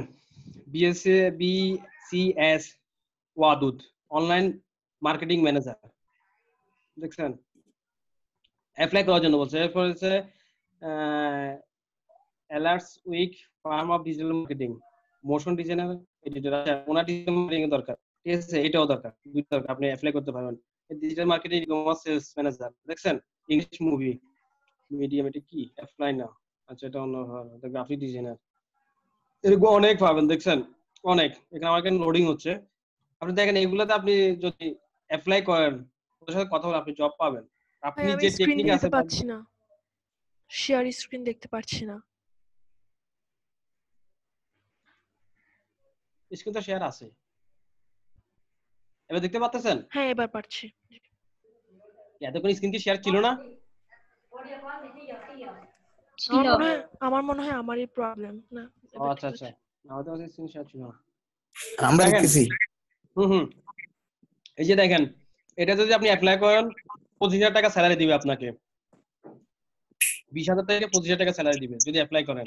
BCS Wadud online marketing manager, দেখছেন অ্যাপ্লাই করার জন্য বলছে। এরপর হচ্ছে alerts week firm of digital marketing motion designer editor, আচ্ছা ওনার ডিজিটাল মার্কেটিং এর দরকার, ঠিক আছে এটাও দরকার, দুইটা দরকার, আপনি অ্যাপ্লাই করতে পারবেন। Digital marketing e-commerce sales manager, দেখছেন ইংলিশ মুভি মিডিয়াম, এটা কি অ্যাপ্লাই না, আচ্ছা এটা অন্য গ্রাফিক ডিজাইনার, এরকম অনেক পাবেন, দেখছেন অনেক। এখানে আমার এখানে লোডিং হচ্ছে, আপনি দেখেন এগুলোতে আপনি যদি অ্যাপ্লাই করেন, ওদের সাথে কথা বলে আপনি জব পাবেন। আপনি আমি যে স্ক্রিন টেকনিক আছে, দিতে পারছি না, শেয়ার স্ক্রিন দেখতে পারছি না। স্ক্রিন তো শেয়ার আছে, এবার দেখতে পাচ্ছেন? হ্যাঁ এবার পারছি। এতক্ষণ স্ক্রিন কি শেয়ার ছিল না? ছিল। আমার মনে হয় আমারই প্রবলেম না। ও আচ্ছা আচ্ছা, আমাদের কাছে স্ক্রিন শেয়ার ছিল না। আমরা দেখেন। দেখতেছি। এই যে দেখেন, এটা যদি আপনি অ্যাপ্লাই করেন 25,000 টাকা স্যালারি দিবে আপনাকে, 20,000 থেকে 25,000 টাকা স্যালারি দিবে যদি অ্যাপ্লাই করেন।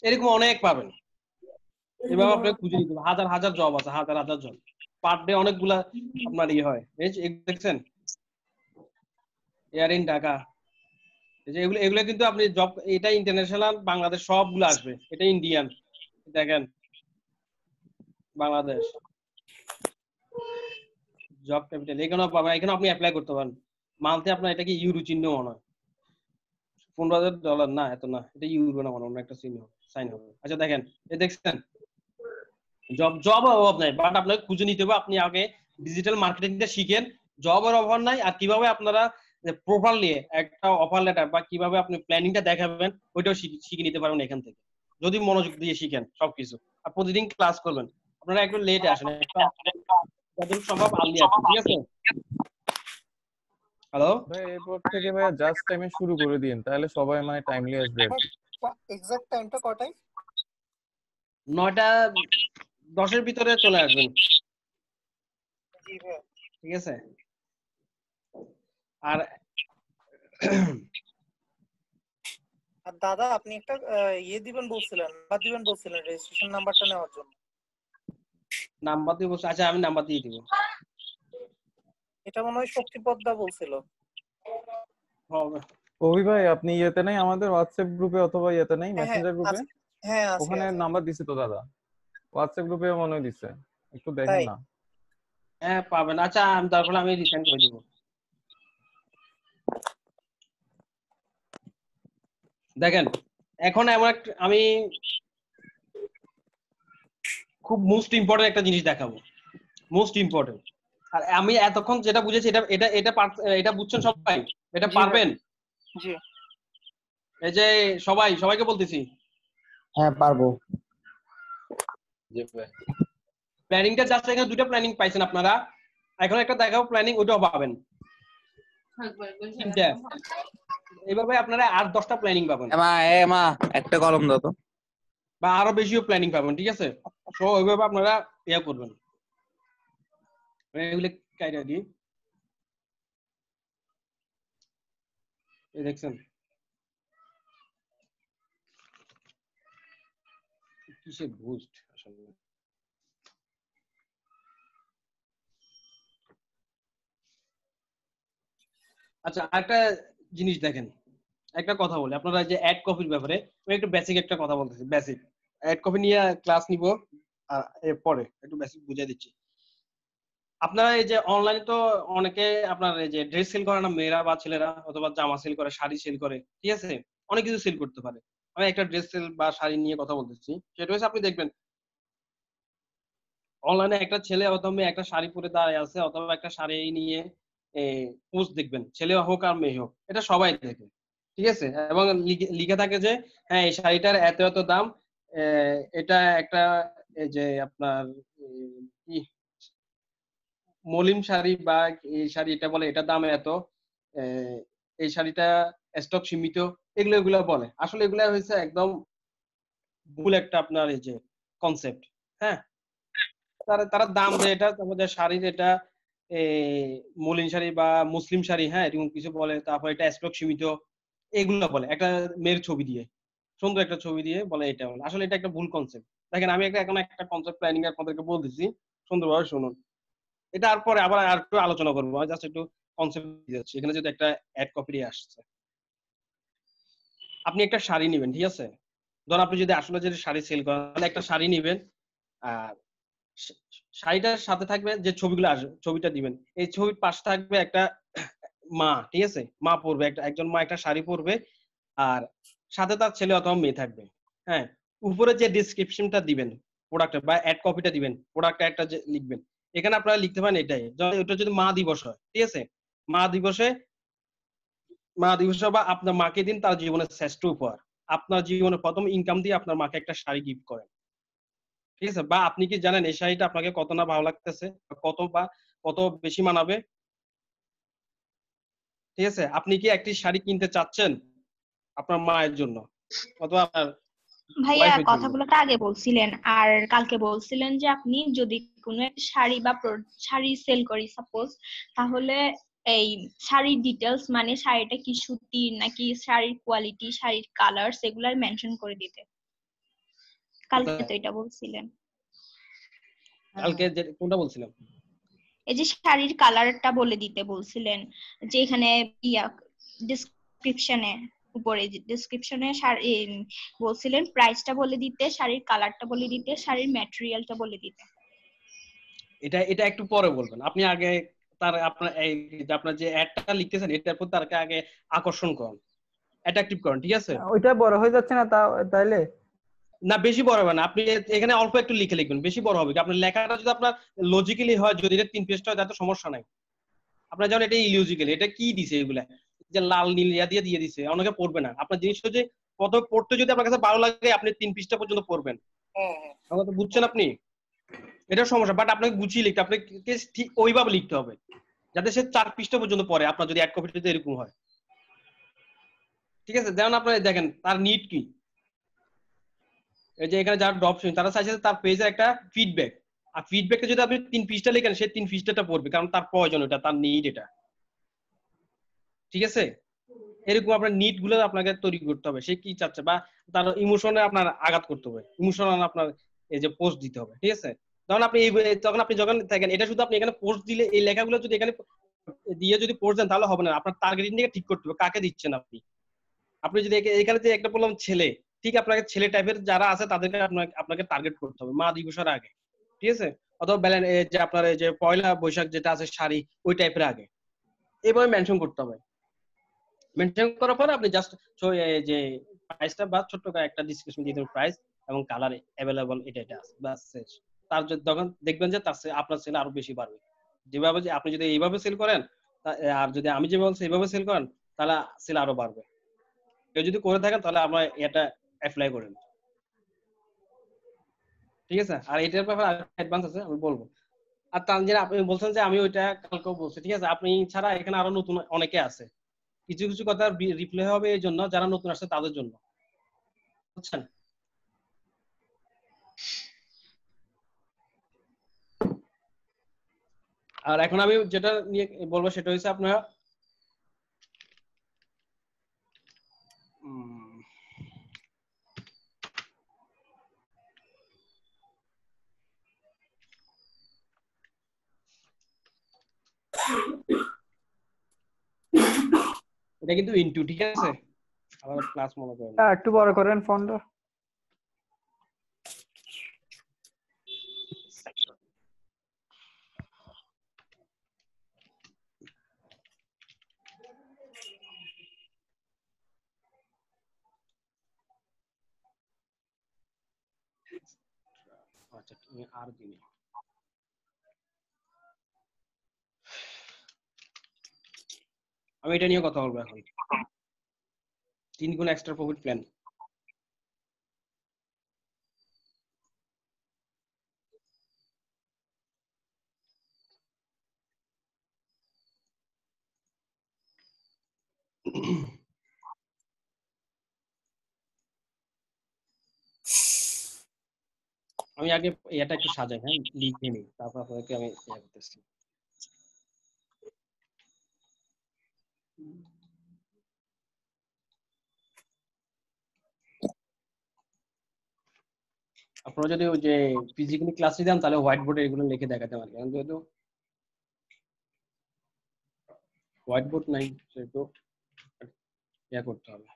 এরকম অনেক পাবেন, এভাবে আপনাকে খুঁজে নিতে হবে। হাজার হাজার জব আছে, হাজার হাজার জব, পার ডে অনেকগুলা আপনার ইয়ে হয়। এই যে দেখছেন এয়ার ইন ঢাকা, এই যে এগুলো এগুলো কিন্তু আপনি জব, এটা ইন্টারন্যাশনাল, বাংলাদেশ সবগুলো আসবে, এটা ইন্ডিয়ান, দেখেন বাংলাদেশ জব ক্যাপিটাল, এখানেও পাবেন, এখানে আপনি অ্যাপ্লাই করতে পারেন। মান্থলি আপনার এটা কি ইউরো চিহ্ন মনে হয়, $15,000 না, এত না, এটা ইউরো না মনে হয়, অন্য একটা চিহ্ন সাইন হবে। আচ্ছা দেখেন, এই দেখছেন জব জব অভাব নাই, বাট আপনাকে খুঁজে নিতে হবে। আপনি আগে ডিজিটাল মার্কেটিংটা শিখেন, জবের অভাব নাই। আর কিভাবে আপনারা প্রপারলি একটা অফার লেটার বা কিভাবে আপনি প্ল্যানিংটা দেখাবেন, ওইটাও শিখে নিতে পারবেন এখান থেকে, যদি মনোযোগ দিয়ে শিখেন সবকিছু। আর প্রতিদিন ক্লাস করবেন, আপনারা একটু লেটে আসেন, যতটুকু সম্ভব আর্লি আসেন, ঠিক আছে? হ্যালো ভাই, এরপর থেকে ভাই জাস্ট টাইমে শুরু করে দিন, তাহলে সবাই মানে টাইমলি আসবে। এক্সাক্ট টাইমটা কটায়? 9:10 ভিতরে চলে আসবেন, জি ভাই। ঠিক আছে? আর আর দাদা আপনি একটা ইয়ে দিবেন বলছিলেন, রেজিস্ট্রেশন নাম্বারটা নেওয়ার জন্য। নাম্বার দিয়ে বলছে, আচ্ছা আমি নাম্বার দিয়ে দিব। এটা মনে হয় শক্তিপদ্মা বলছিল। হবে। কবি ভাই আপনি ইয়েতে নাই আমাদের হোয়াটসঅ্যাপ গ্রুপে অথবা ইয়েতে নাই হ্যাঁ মেসেঞ্জার গ্রুপে? আছে, হ্যাঁ আছে ওখানে আছে। নাম্বার দিছে তো দাদা, হোয়াটসঅ্যাপ গ্রুপে মনে হয় দিছে, একটু দেখেন তাই? না। হ্যাঁ পাবেন। আচ্ছা আমি তারপরে আমি রিসেন্ড করে দিব। দেখেন এখন এমন একটা আমি খুব মোস্ট ইম্পর্টেন্ট একটা জিনিস দেখাবো, মোস্ট ইম্পর্টেন্ট। আর আমি এতক্ষণ যেটা বুঝেছি এটা এটা এটা এটা বুঝছেন সবাই? এটা জি ভাই। পারবেন? জি এই যে সবাইকে বলতেছি হ্যাঁ পারবো। প্ল্যানিংটা জাস্ট এখানে দুটো প্ল্যানিং পাইছেন আপনারা, এখন একটা দেখাবো প্ল্যানিং, ওটাও পাবেন তিনটা। এইভাবে আপনারা আর 10টা প্ল্যানিং পাবেন মা একটা কলম দাও তো। বা আরো বেশিও প্ল্যানিং পাবেন, ঠিক আছে? তো ওইভাবে আপনারা ইয়া করবেন। এগুলো কাইটা দি এই দেখছেন কিসের বুস্ট আসলে। আচ্ছা আরেকটা জিনিস দেখেন, একটা কথা বলি আপনারা যে অ্যাড কপির ব্যাপারে আমি একটু বেসিক একটা কথা বলতেছি। বেসিক অ্যাড কপি নিয়ে ক্লাস নিব আর পরে একটু বেসিক বুঝিয়ে দিচ্ছি। আপনারা এই যে অনলাইনে তো অনেকে আপনার এই যে ড্রেস সেল করে না, মেয়েরা বা ছেলেরা, অথবা জামা সেল করে, শাড়ি সেল করে, ঠিক আছে? অনেক কিছু সেল করতে পারে। আমি একটা ড্রেস সেল বা শাড়ি নিয়ে কথা বলতেছি। সেটা হচ্ছে আপনি দেখবেন অনলাইনে একটা ছেলে অথবা মেয়ে একটা শাড়ি পরে দাঁড়ায় আছে, অথবা একটা শাড়ি নিয়ে পোস্ট দেখবেন, ছেলে হোক আর মেয়ে হোক, এটা সবাই দেখে, ঠিক আছে? এবং লিখে থাকে যে হ্যাঁ এই শাড়িটার এত এত দাম, এটা একটা এই যে আপনার কি মলিন শাড়ি বা এই শাড়ি এটা বলে এটার দাম এত, এই শাড়িটা স্টক সীমিত, এগুলো বলে। আসলে এগুলো হয়েছে একদম ভুল একটা আপনার এই যে কনসেপ্ট। হ্যাঁ, তারা তারা দাম দেয় এটা আমাদের শাড়ির, এটা মলিন শাড়ি বা মুসলিম শাড়ি, হ্যাঁ এরকম কিছু বলে। তারপর এটা স্টক সীমিত, এগুলো বলে একটা মেয়ের ছবি দিয়ে, সুন্দর একটা ছবি দিয়ে বলে এটা বলে। আসলে এটা একটা ভুল কনসেপ্ট। দেখেন আমি এখন একটা কনসেপ্ট প্ল্যানিং আপনাদেরকে বলতেছি, সুন্দরভাবে শুনুন। এটা আর পরে আবার আর একটু আলোচনা করবো, আমি জাস্ট একটু কনসেপ্ট দিচ্ছি। এখানে যদি একটা অ্যাড কপি আসছে, আপনি একটা শাড়ি নেবেন, ঠিক আছে? ধর আপনি যদি আসলে যদি শাড়ি সেল করেন তাহলে একটা শাড়ি নেবেন, আর শাড়িটার সাথে থাকবে যে ছবিগুলো আসবে, ছবিটা দিবেন। এই ছবির পাশে থাকবে একটা মা, ঠিক আছে? মা পরবে, একজন মা একটা শাড়ি পরবে, আর সাথে তার ছেলে অথবা মেয়ে থাকবে। হ্যাঁ, উপরে যে ডিসক্রিপশনটা দিবেন প্রোডাক্টের বা অ্যাড কপিটা দিবেন, প্রোডাক্টটা একটা যে লিখবেন, এখানে আপনারা লিখতে পারেন এটাই, ওটা যদি মা দিবস হয়, ঠিক আছে? মা দিবসে বা আপনার মাকে দিন তার জীবনের শ্রেষ্ঠ উপহার, আপনার জীবনের প্রথম ইনকাম দিয়ে আপনার মাকে একটা শাড়ি গিফট করেন, ঠিক আছে? বা আপনি কি জানেন এই শাড়িটা আপনাকে কত না ভালো লাগতেছে, কত বেশি মানাবে, ঠিক আছে? আপনি কি একটি শাড়ি কিনতে চাচ্ছেন আপনার মায়ের জন্য অথবা আপনার ভাইয়া ওয়াইফের জন্য? কথাগুলো তো আগে বলছিলেন, আর কালকে বলছিলেন যে আপনি যদি কোনো একটা শাড়ি বা শাড়ি সেল করি সাপোজ, তাহলে এই শাড়ির ডিটেলস মানে শাড়িটা কি সুতির নাকি শাড়ির কোয়ালিটি, শাড়ির কালার, সেগুলো মেনশন করে দিতে। কালকে তো এটা বলছিলেন। কালকে যে কোনটা বলছিলাম? এই যে শাড়ির কালারটা বলে দিতে বলছিলেন, যে এখানে ডেসক্রিপশনে উপরে ডেসক্রিপশনে বলছিলেন প্রাইসটা বলে দিতে, শাড়ির কালারটা বলে দিতে, শাড়ির ম্যাটেরিয়ালটা বলে দিতে। এটা একটু পরে বলবেন। আপনি আগে আপনার যে অ্যাডটা লিখতেছেন এটার প্রতি তারকে আগে আকর্ষণ করুন, অ্যাট্রাকটিভ করুন, ঠিক আছে? ওইটা বড় হয়ে যাচ্ছে না তাইলে? না বেশি বড় হবে না, আপনি এখানে অল্প একটু লিখে লিখবেন, বেশি বড় হবে কি? আপনার লেখাটা যদি আপনার লজিক্যালি হয়, যদি এটা 3 পেজটা হয় তাতে সমস্যা নাই। আপনার যেমন এটা ইলজিক্যাল, এটা কি দিছে এগুলা, যে লাল নীল দিয়ে দিছে, অনেকে পড়বে না। আপনার জিনিস হচ্ছে কত পড়তে যদি আপনার কাছে ভালো লাগে আপনি 3 পৃষ্ঠা পর্যন্ত পড়বেন, আমাকে তো বুঝছেন আপনি? এটা সমস্যা। বাট আপনাকে গুছিয়ে লিখতে, আপনাকে ঠিক ওইভাবে লিখতে হবে যাতে সে 4 পৃষ্ঠা পর্যন্ত পড়ে, আপনার যদি অ্যাড কপিটা এরকম হয়, ঠিক আছে? যেমন আপনারা দেখেন তার নিড কি, এই যে এখানে যারা ড্রপ শুনি তারা চাইছে তার পেজের একটা ফিডব্যাক, আর ফিডব্যাকটা যদি আপনি 3 পৃষ্ঠা লেখেন সে 3 পৃষ্ঠাটা পড়বে, কারণ তার প্রয়োজন, এটা তার নিড, এটা ঠিক আছে? এরকম আপনার নিড গুলো আপনাকে তৈরি করতে হবে, সে কি চাচ্ছে, বা তার ইমোশনে আপনার আঘাত করতে হবে, ইমোশনাল আপনার এই যে পোস্ট দিতে হবে, ঠিক আছে? তখন আপনি তখন আপনি যখন থাকেন, এটা শুধু আপনি এখানে পোস্ট দিলে, এই লেখাগুলো যদি এখানে দিয়ে যদি পোস্ট দেন তাহলে হবে না। আপনার টার্গেটিংটা ঠিক করতে হবে, কাকে দিচ্ছেন আপনি। আপনি যদি এখানে যে একটা বললাম ছেলে, ঠিক আপনাকে ছেলে টাইপের যারা আছে তাদেরকে আপনাকে টার্গেট করতে হবে মা দিবসের আগে, ঠিক আছে? অথবা যে আপনার এই যে পয়লা বৈশাখ যেটা আছে শাড়ি, ওই টাইপের আগে এইভাবে মেনশন করতে হবে। মেনশন করার পর আপনি জাস্ট যে প্রাইসটা বা ছোট্ট করে একটা ডিসক্রিপশন দিয়ে দেবেন, প্রাইস এবং কালার अवेलेबल, এটা আছে বাস শেষ। তার তখন দেখবেন যে তার আপনার সেল আরো বেশি বাড়বে। যেভাবে যে আপনি যদি এইভাবে সেল করেন আর যদি আমি যে বলছি এইভাবে সেল করেন, তাহলে সেল আরো বাড়বে। কেউ যদি করে থাকেন তাহলে আমরা এটা অ্যাপ্লাই করেন, ঠিক আছে? আর এটার ব্যাপারে অ্যাডভান্স আছে, আমি বলবো। আর তানজিরা, আপনি বলছেন যে আমি ওইটা কালকেও বলছি, ঠিক আছে? আপনি ছাড়া এখানে আরো নতুন অনেকে আছে, কিছু কিছু কথা রিপ্লাই হবে এই জন্য যারা নতুন আসছে তাদের জন্য, বুঝছেন? আর এখন আমি যেটা নিয়ে বলবো সেটা হচ্ছে আপনার এটা কিন্তু ইনটু, ঠিক আছে? আবার ক্লাস মনে করেন, একটু বড় করেন ফন্টটা। আচ্ছা তুমি আর দিনে আমি এটা নিয়ে কথা বলবো এখন, 3 গুণ এক্সট্রা প্রফিট প্ল্যান। আমি আগে এটা একটু সাজাই, হ্যাঁ, লিখে নিই, তারপর আপনাদেরকে আমি ইয়ে করতেছি। আপনারা যদি ওই যে ফিজিক্যালি ক্লাস নিতেন তাহলে হোয়াইট বোর্ডে এগুলো লিখে দেখাতে পারি, কারণ যেহেতু হোয়াইট বোর্ড নাই সেহেতু ইয়ে করতে হবে।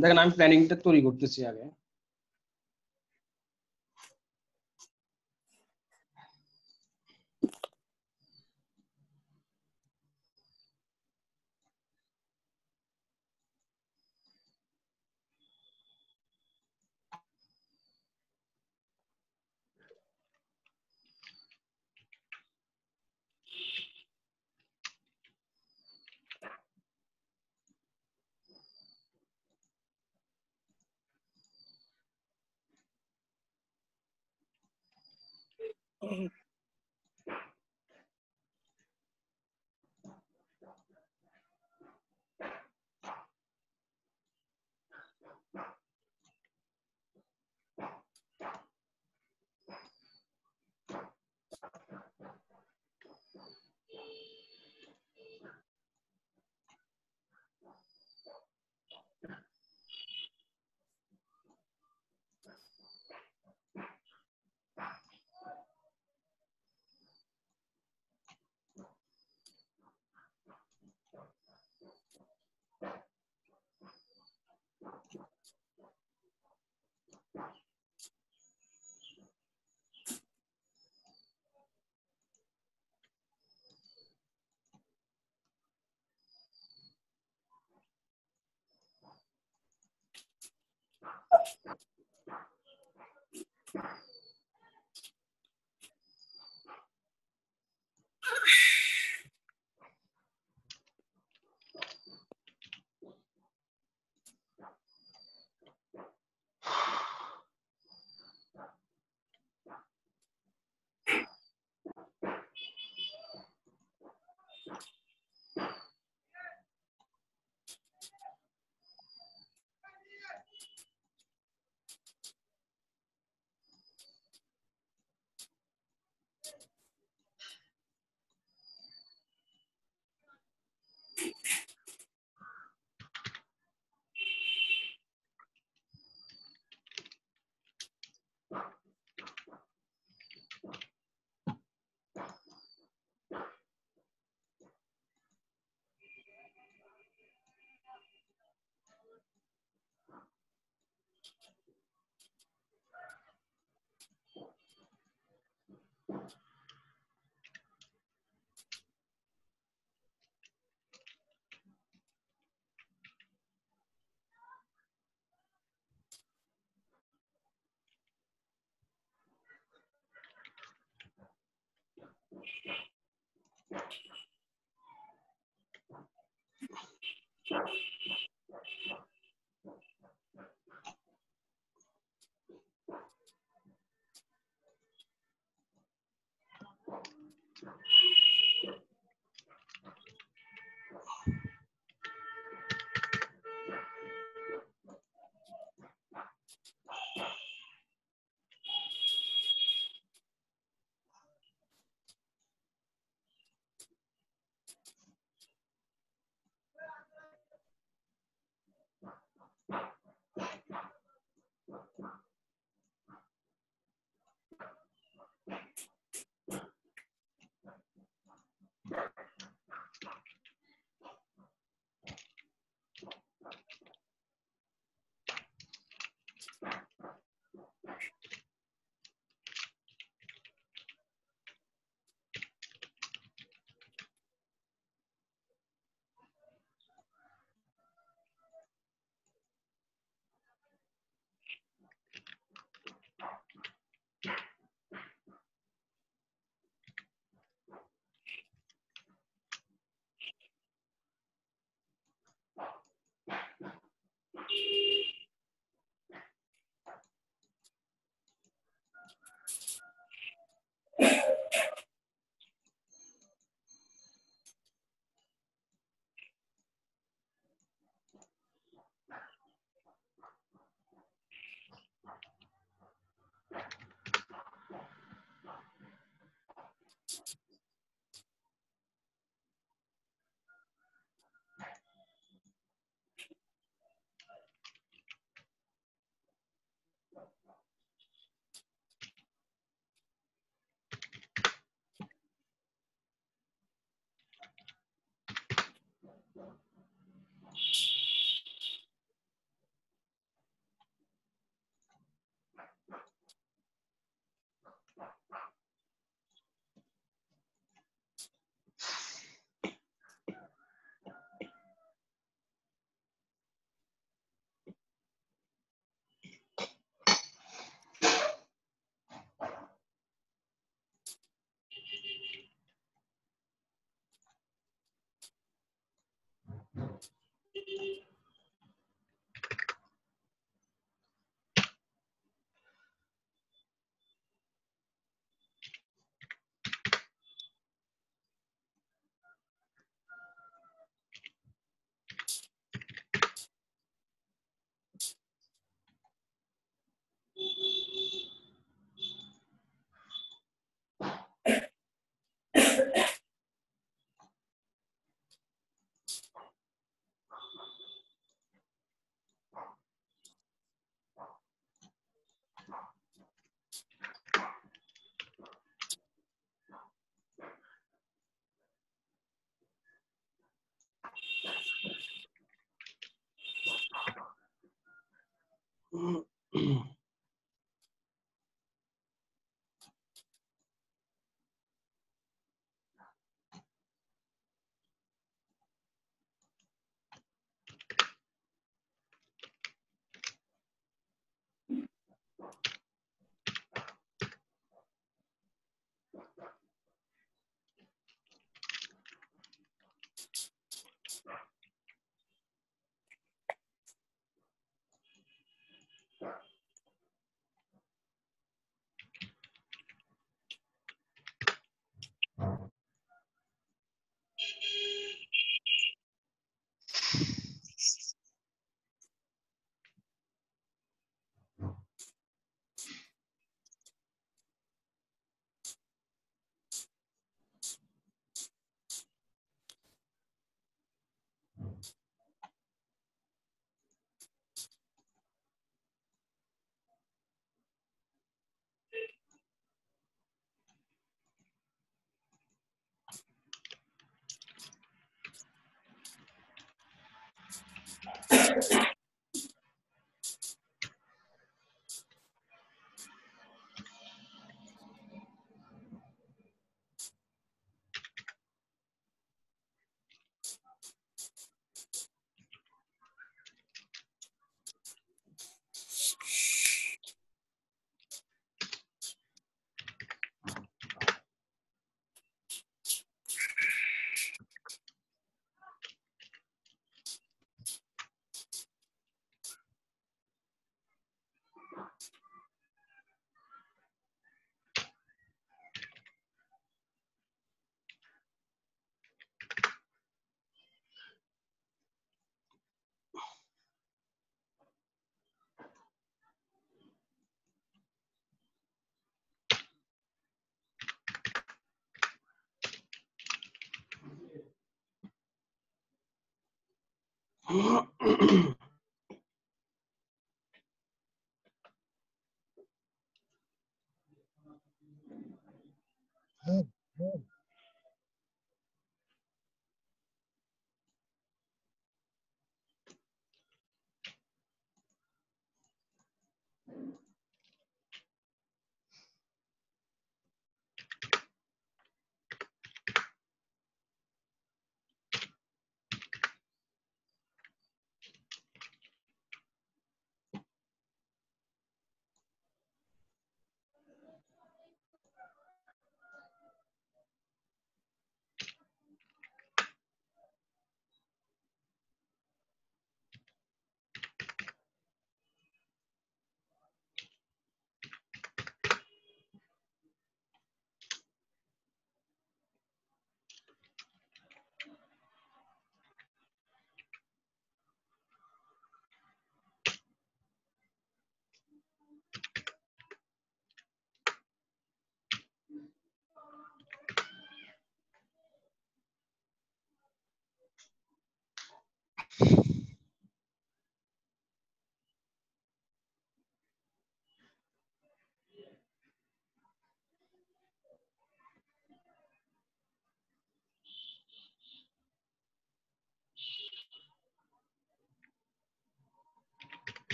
দেখেন আমি প্ল্যানিংটা তৈরি করতেছি আগে।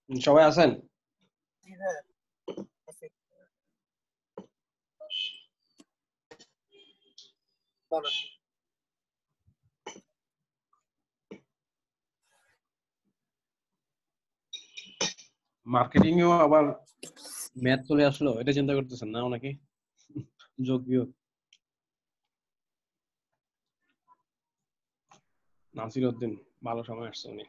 সবাই আছেন? জি ভাই আছি। বলেন। মার্কেটিং এও আবার ম্যাথ চলে আসলো, এটা চিন্তা করতেছেন না নাকি? যোগ বিয়োগ। নাসির উদ্দিন ভালো সময় আসছে উনি।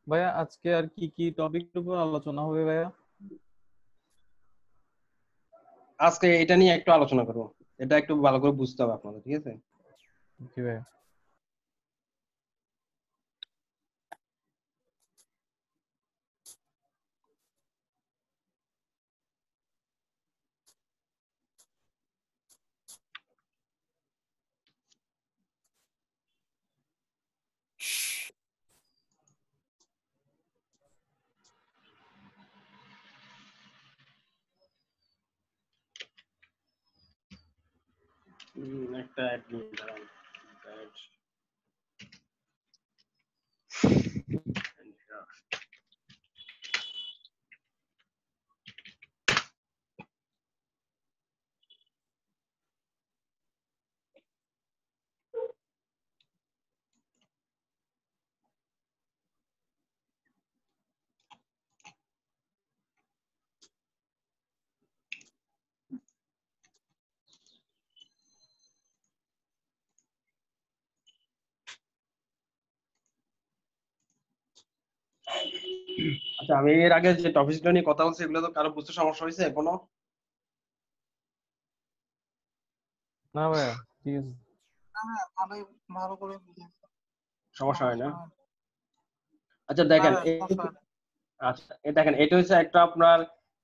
ভাইয়া আজকে আর কি কি টপিকের উপর আলোচনা হবে ভাইয়া? আজকে এটা নিয়ে একটু আলোচনা করবো, এটা একটু ভালো করে বুঝতে হবে আপনাদের, ঠিক আছে? জি ভাইয়া। একটা admin দাঁড়ান। আচ্ছা, আমি এর আগে যে টপিকগুলো নিয়ে কথা বলছি এগুলো তো কারো বুঝতে সমস্যা হয়েছে কোনো? না ভাইয়া ঠিক আছে। হ্যাঁ ভালোই ভালো করে বুঝেন। সমস্যা হয় না? হ্যাঁ, আচ্ছা না দেখেন, না, সমস্যা হয় না। আচ্ছা দেখেন, এটা হচ্ছে একটা আপনার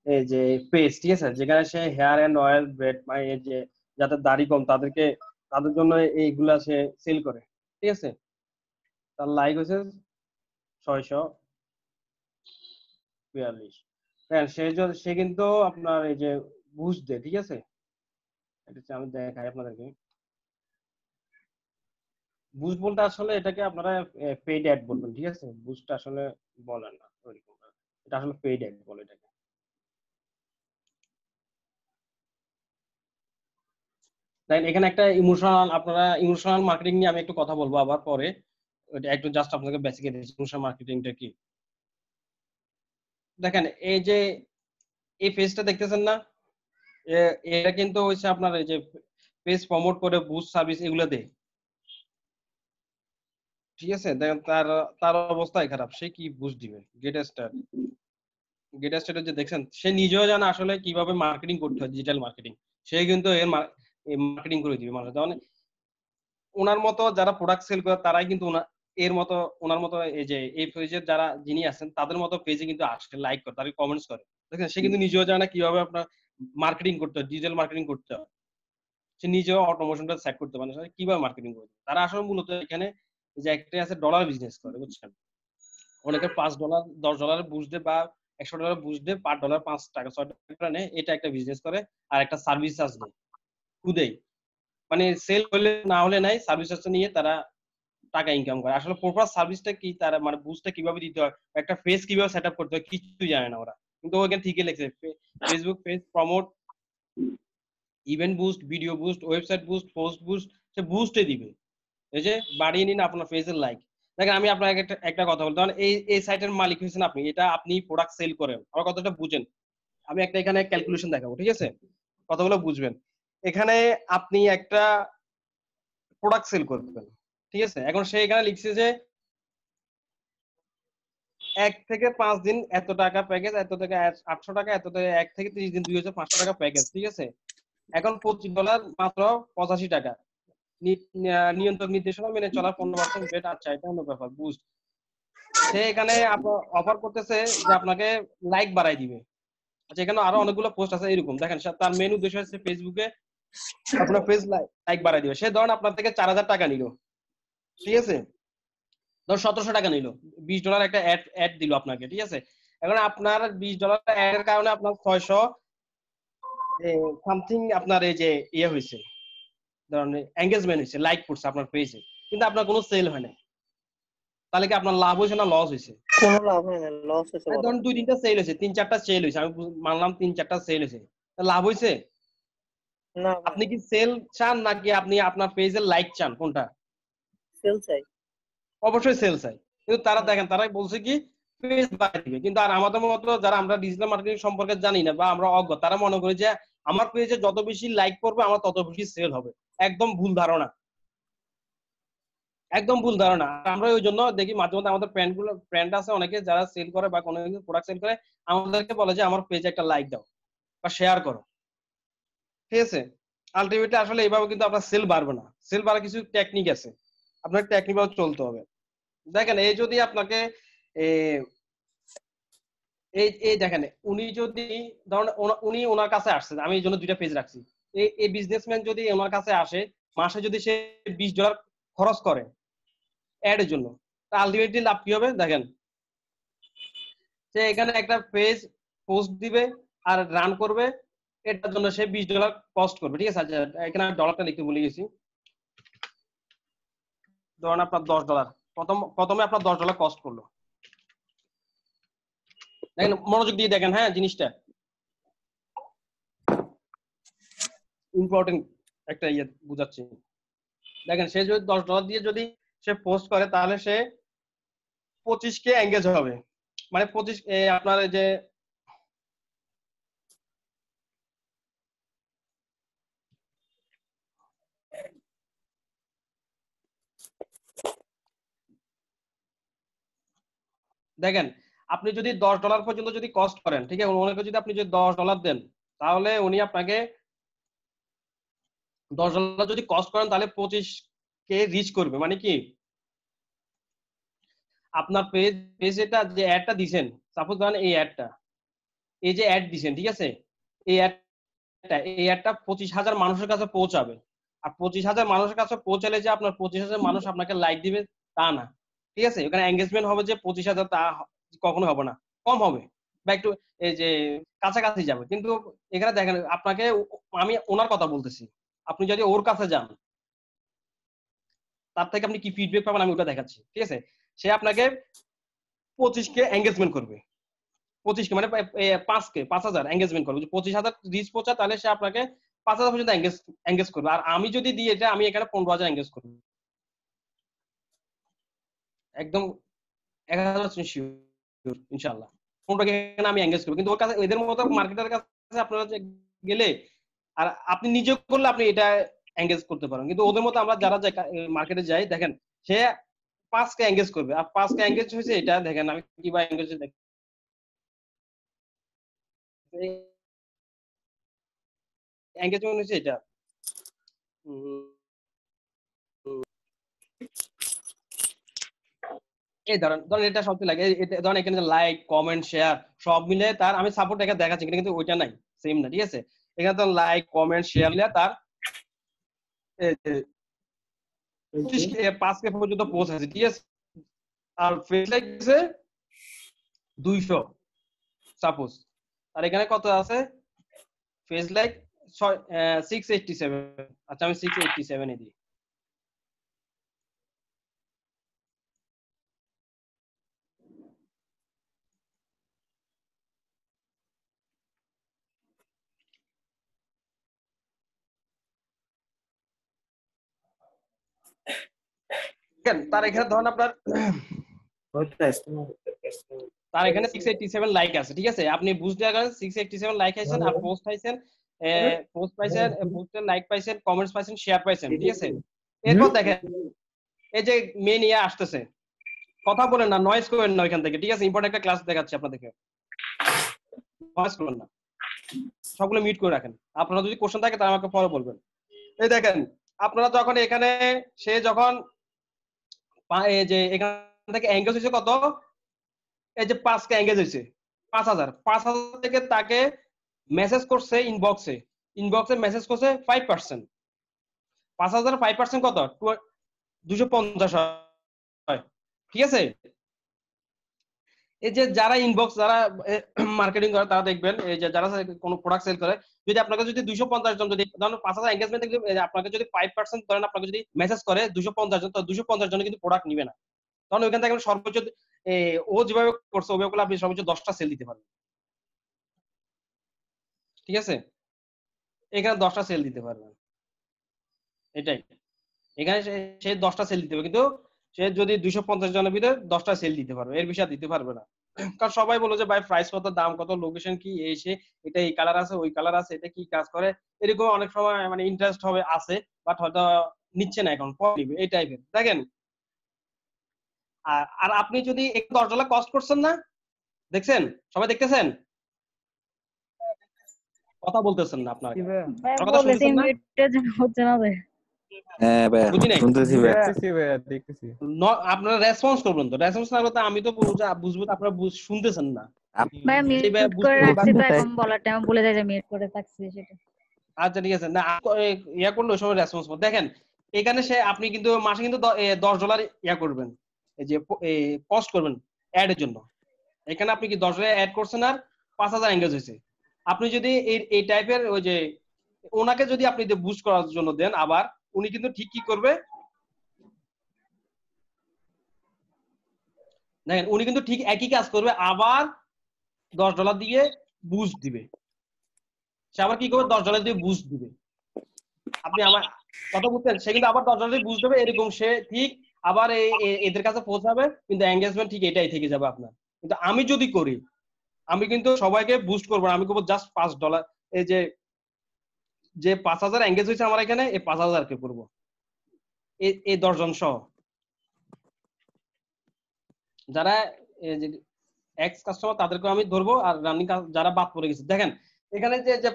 এই যে পেজ, ঠিক আছে, যেখানে সে হেয়ার এন্ড অয়েল ব্রেড মানে এই যে যাদের দাড়ি কম তাদেরকে, তাদের জন্য এইগুলা সে সেল করে, ঠিক আছে? তার লাইক হচ্ছে 642। দেখেন সে কিন্তু আপনার এই যে বুস্ট দেয়, ঠিক আছে? এটা হচ্ছে আমি দেখাই আপনাদেরকে। বুস্ট বলতে আসলে এটাকে আপনারা পেইড অ্যাড বলবেন, ঠিক আছে? বুস্ট আসলে বলেন না ওইরকম, এটা আসলে পেইড অ্যাড বলে এটাকে। দেখেন এখানে একটা ইমোশনাল, আপনারা ইমোশনাল মার্কেটিং নিয়ে আমি একটু কথা বলবো আবার পরে, ওইটা একটু জাস্ট আপনাকে বেসিক দিচ্ছি ইমোশনাল মার্কেটিংটা কি। দেখেন এই যে এই পেজটা দেখতেছেন না, এটা কিন্তু হচ্ছে আপনার এই যে পেজ প্রমোট করে বুস্ট সার্ভিস এগুলো দেয়, ঠিক আছে। দেখেন তার তার অবস্থাই খারাপ, সে কি বুস্ট দিবে। গেট স্টার্টের যে দেখছেন, সে নিজেও জানে আসলে কিভাবে মার্কেটিং করতে হয়, ডিজিটাল মার্কেটিং, সে কিন্তু এর মার্কেটিং করে দিবে মানুষ। মানে ওনার মতো যারা প্রোডাক্ট সেল করে তারাই কিন্তু এর মতো ওনার মতো এই যে এই পেজের যারা যিনি আছেন তাদের মতো পেজে কিন্তু আসে, লাইক করে, তাদের কমেন্টস করে। দেখেন সে কিন্তু নিজেও জানে কিভাবে আপনার মার্কেটিং করতে হয়, ডিজিটাল মার্কেটিং করতে হয়, সে নিজেও অটোমেশনটা সেট করতে পারে, কিভাবে মার্কেটিং করবে। তারা আসলে মূলত এখানে যে একটা আছে ডলার বিজনেস করে, বুঝছেন। অনেকে $5 $10 বুস্ট দেয় বা $100 বুস্ট দেয়, পার ডলার 5 টাকা 6 টাকা নেয়, এটা একটা বিজনেস করে। আর একটা সার্ভিস চার্জ নেয় খুদেই, মানে সেল হলে না হলে নাই, সার্ভিস চার্জটা নিয়ে তারা টাকা ইনকাম করে। আসলে প্রপার সার্ভিসটা কি, তারা মানে বুস্টটা কিভাবে দিতে হয়, একটা পেজ কিভাবে সেট আপ করতে হয়, কিছু জানে না ওরা। কিন্তু ওখানে ঠিকই লিখছে Facebook page promote, event boost, video boost, website boost, post boost, সে বুস্টে দিবে। এই যে বাড়িয়ে নিন আপনার পেজের লাইক। দেখেন আমি আপনাকে একটা কথা বলতে, মানে এই সাইটের মালিক হয়েছেন আপনি, এটা আপনি প্রোডাক্ট সেল করেন, আমার কথাটা বুঝেন। আমি একটা এখানে ক্যালকুলেশন দেখাবো, ঠিক আছে, কথাগুলো বুঝবেন। এখানে আপনি একটা প্রোডাক্ট সেল করবেন, ঠিক আছে। এখন সে এখানে লিখছে যে 1 থেকে 5 দিন এত টাকা প্যাকেজ, এত থেকে 800 টাকা, এত থেকে 1 থেকে 30 দিন 2500 টাকা প্যাকেজ, ঠিক আছে। এখন $25 মাত্র 85 টাকা, নিয়ন্ত্রক নির্দেশনা মেনে চলার 15% বেট। আচ্ছা, এটা অন্য ব্যাপার, বুস্ট। সে এখানে অফার করতেছে যে আপনাকে লাইক বাড়াই দিবে। আচ্ছা, এখানে আরো অনেকগুলো পোস্ট আছে এরকম, দেখেন তার মেন উদ্দেশ্য হচ্ছে ফেসবুকে আপনার পেজ লাইক বাড়াই দিবে। সে ধরেন আপনার থেকে 4000 টাকা নিল, ঠিক আছে, ধর 1700 টাকা নিল, $20 একটা অ্যাড দিল আপনাকে, ঠিক আছে। এখন আপনার $20 অ্যাড এর কারণে আপনার 600 সামথিং আপনার এই যে ইয়ে হয়েছে, ধরেন এঙ্গেজমেন্ট হয়েছে, লাইক করছে আপনার পেজে, কিন্তু আপনার কোনো সেল হয় না। তাহলে কি আপনার লাভ হয়েছে না লস হয়েছে? কোনো লাভ হয় না, লস হয়েছে। ধরুন 2-3টা সেল হয়েছে, 3-4টা সেল হয়েছে, আমি মানলাম 3-4টা সেল হয়েছে, লাভ হয়েছে? না, আপনি কি সেল চান নাকি আপনি আপনার পেজের লাইক চান, কোনটা? সেল চাই। অবশ্যই সেল চাই, কিন্তু তারা দেখেন তারাই বলছে কি পেজ বাড়িয়ে দিবে। কিন্তু আর আমাদের মতো যারা আমরা ডিজিটাল মার্কেটিং সম্পর্কে জানি না বা আমরা অজ্ঞ, তারা মনে করে যে আমার পেজে যত বেশি লাইক করবে আমার তত বেশি সেল হবে। একদম ভুল ধারণা, একদম ভুল ধারণা। আমরা ওই জন্য দেখি মাঝে মধ্যে আমাদের ফ্রেন্ড আছে অনেকে যারা সেল করে বা কোনো প্রোডাক্ট সেল করে, আমাদেরকে বলে যে আমার পেজে একটা লাইক দাও বা শেয়ার করো, ঠিক আছে। আলটিমেটলি আসলে এইভাবে কিন্তু আপনার সেল বাড়বে না। সেল বাড়ার কিছু টেকনিক আছে, আপনার টেকনিক ভাবে চলতে হবে। দেখেন এই যদি আপনাকে এই দেখেন উনি যদি ধরুন উনি ওনার কাছে আসছে, আমি এই জন্য 2টা পেজ রাখছি। এই বিজনেসম্যান যদি ওনার কাছে আসে, মাসে যদি সে $20 খরচ করে অ্যাড এর জন্য, তা আলটিমেটলি লাভ কি হবে দেখেন। সে এখানে একটা পেজ পোস্ট দিবে আর রান করবে, এটার জন্য সে $20 কস্ট করবে, ঠিক আছে। এখানে আমি ডলারটা লিখতে ভুলে গেছি। ধরুন আপনার $10 প্রথমে আপনার $10 কস্ট করলো। দেখেন মনোযোগ দিয়ে দেখেন, হ্যাঁ জিনিসটা ইম্পর্টেন্ট একটা ইয়ে বুঝাচ্ছি। দেখেন সে যদি $10 দিয়ে যদি সে পোস্ট করে, তাহলে সে 25K এঙ্গেজ হবে, মানে 25 আপনার যে দেখেন আপনি যদি $10 পর্যন্ত যদি কস্ট করেন, ঠিক আছে, ওনাকে যদি আপনি যদি $10 দেন, তাহলে উনি আপনাকে $10 যদি কস্ট করেন তাহলে 25K রিচ করবে। মানে কি আপনার পেজ এটা যে অ্যাডটা দিবেন, সাপোজ ধরেন এই অ্যাডটা, এই যে অ্যাড দিবেন, ঠিক আছে, এই অ্যাডটা 25,000 মানুষের কাছে পৌঁছাবে। আর 25,000 মানুষের কাছে পৌঁছালে যে আপনার 25,000 মানুষ আপনাকে লাইক দিবে তা না, ঠিক আছে। এখানে এঙ্গেজমেন্ট হবে যে 25,000, তা কখনো হবে না, কম হবে বা একটু এই যে কাছাকাছি যাবে। কিন্তু এখানে দেখেন আপনাকে, আমি ওনার কথা বলতেছি, আপনি যদি ওর কাছে যান তার থেকে আপনি কি ফিডব্যাক পাবেন আমি ওটা দেখাচ্ছি, ঠিক আছে। সে আপনাকে 25K এঙ্গেজমেন্ট করবে, 25K মানে 5K 5,000 এঙ্গেজমেন্ট করবে। 25,000 রিচ পৌঁছা, তাহলে সে আপনাকে 5,000 পর্যন্ত এঙ্গেজ করবে। আর আমি যদি দিই এটা, আমি এখানে 15,000 এঙ্গেজ করব একদম 1000% শিওর ইনশাআল্লাহ। 15 এখানে আমি এঙ্গেজ করব, কিন্তু ওর কাছে এদের মতো মার্কেটার কাছে আপনারা গেলে আর আপনি নিজে করলে আপনি এটা এঙ্গেজ করতে পারেন, কিন্তু ওদের মতো আমরা যারা মার্কেটে যাই দেখেন সে 5কে এঙ্গেজ করবে, আর 5কে এঙ্গেজ হয়েছে এটা দেখেন আমি কিভাবে এঙ্গেজ দেখেন এঙ্গেজমেন্ট হয়েছে এটা। এই ধরেন এটা সবচেয়ে লাগে, ধরেন এখানে লাইক কমেন্ট শেয়ার সব মিলে তার আমি সাপোর্ট এখানে দেখাচ্ছি, কিন্তু ওইটা নাই, সেম না, ঠিক আছে। এখানে তো লাইক কমেন্ট শেয়ার মিলে তার 5K পর্যন্ত পৌঁছাছে, ঠিক আছে। আর ফেস লাইক আছে 200 সাপোজ, আর এখানে কত আছে ফেস লাইক 687। আচ্ছা আমি 687 এ দিই। তার এখানে ধরেন আপনার তার এখানে 687 লাইক আছে, ঠিক আছে। আপনি বুঝতে পারেন 687 লাইক আইছেন, আর পোস্ট পাইছেন, পোস্ট পাইছেন, পোস্টের লাইক পাইছেন, কমেন্টস পাইছেন, শেয়ার পাইছেন, ঠিক আছে। এরপর দেখেন এই যে মেন ইয়ে আসতেছে, কথা বলেন না, নয়েজ করেন না ওইখান থেকে, ঠিক আছে। ইম্পর্টেন্ট একটা ক্লাস দেখাচ্ছি আপনাদেরকে, নয়েজ করবেন না, সবগুলো মিউট করে রাখেন। আপনারা যদি কোশ্চেন থাকে তাহলে আমাকে পরে বলবেন। এই দেখেন আপনারা যখন এখানে সে যখন এই যে এখান থেকে এঙ্গেজ হয়েছে কত, এই যে 5কে এঙ্গেজ হয়েছে 5,000 থেকে তাকে মেসেজ করছে ইনবক্সে মেসেজ করছে 5%, 5,000 5% কত 250 হয়, ঠিক আছে। এই যে যারা ইনবক্স যারা মার্কেটিং করে তারা দেখবেন এই যে যারা কোনো প্রোডাক্ট সেল করে, যদি আপনাকে যদি 250 জন যদি ধরুন 5,000 এঙ্গেজমেন্ট থেকে আপনাকে যদি 5% ধরেন আপনাকে যদি মেসেজ করে 250 জন, তো 250 জন কিন্তু প্রোডাক্ট নিবে না, তখন ওইখান থেকে সর্বোচ্চ ও যেভাবে করছে ওইভাবে করলে আপনি সর্বোচ্চ 10টা সেল দিতে পারবেন, ঠিক আছে। এখানে 10টা সেল দিতে পারবেন, এটাই এখানে সে 10টা সেল দিতে হবে, কিন্তু সে যদি 250 জনের ভিতরে 10টা সেল দিতে পারবে, এর বেশি দিতে পারবে না। কারণ সবাই বলে যে ভাই প্রাইস কত, দাম কত, লোকেশন কি, এসে এটা এই কালার আছে ওই কালার আছে, এটা কি কাজ করে, এরকম অনেক সময় মানে ইন্টারেস্ট হবে আছে, বাট হয়তো নিচ্ছে না এখন, পরে নিবে, এই টাইপের দেখেন। আর আপনি যদি একটু $10 কস্ট করছেন না, দেখছেন সবাই দেখতেছেন, কথা বলতেছেন না আপনারা, কথা শুনতেছেন না? হ্যাঁ ভাই শুনতেছি ভাই। দেখতেছি ভাইয়া, দেখতেছি। আপনারা রেসপন্স করবেন তো, রেসপন্স না করতে আমি তো বুঝবো আপনারা শুনতেছেন না। ভাই মিউট করে রাখছি তো, এখন বলার টাইম বলে যায় যে মিউট করে রাখছি সেটা। আচ্ছা ঠিক আছে, না ইয়া করলে ওই সময় রেসপন্স করুন। দেখেন এখানে সে আপনি কিন্তু মাসে কিন্তু $10 ইয়া করবেন, এই যে কস্ট করবেন অ্যাড এর জন্য। এখানে আপনি কি $10 অ্যাড করছেন আর 5,000 এঙ্গেজ হয়েছে। আপনি যদি এই টাইপের ওই যে ওনাকে যদি আপনি বুস্ট করার জন্য দেন, আবার উনি কিন্তু ঠিক কি করবে দেখেন, উনি কিন্তু ঠিক একই কাজ করবে, আবার $10 দিয়ে বুস্ট দিবে, সে আবার কি করবে $10 দিয়ে বুস্ট দিবে। আপনি আমার কথা বুঝছেন, সে কিন্তু আবার $10 দিয়ে বুস্ট দেবে, এরকম সে ঠিক আবার এদের কাছে পৌঁছাবে, কিন্তু এঙ্গেজমেন্ট ঠিক এটাই থেকে যাবে আপনার। কিন্তু আমি যদি করি, আমি কিন্তু সবাইকে বুস্ট করবো না, আমি করবো জাস্ট $5। এই যে 5,000 এঙ্গেজ হয়েছে আমার এখানে, এই 5,000 কে করবো এই 10 জন সহ, যারা এক্স কাস্টমার তাদেরকে আমি ধরবো, আর রানিং যারা বাদ পড়ে গেছে। দেখেন এখানে যে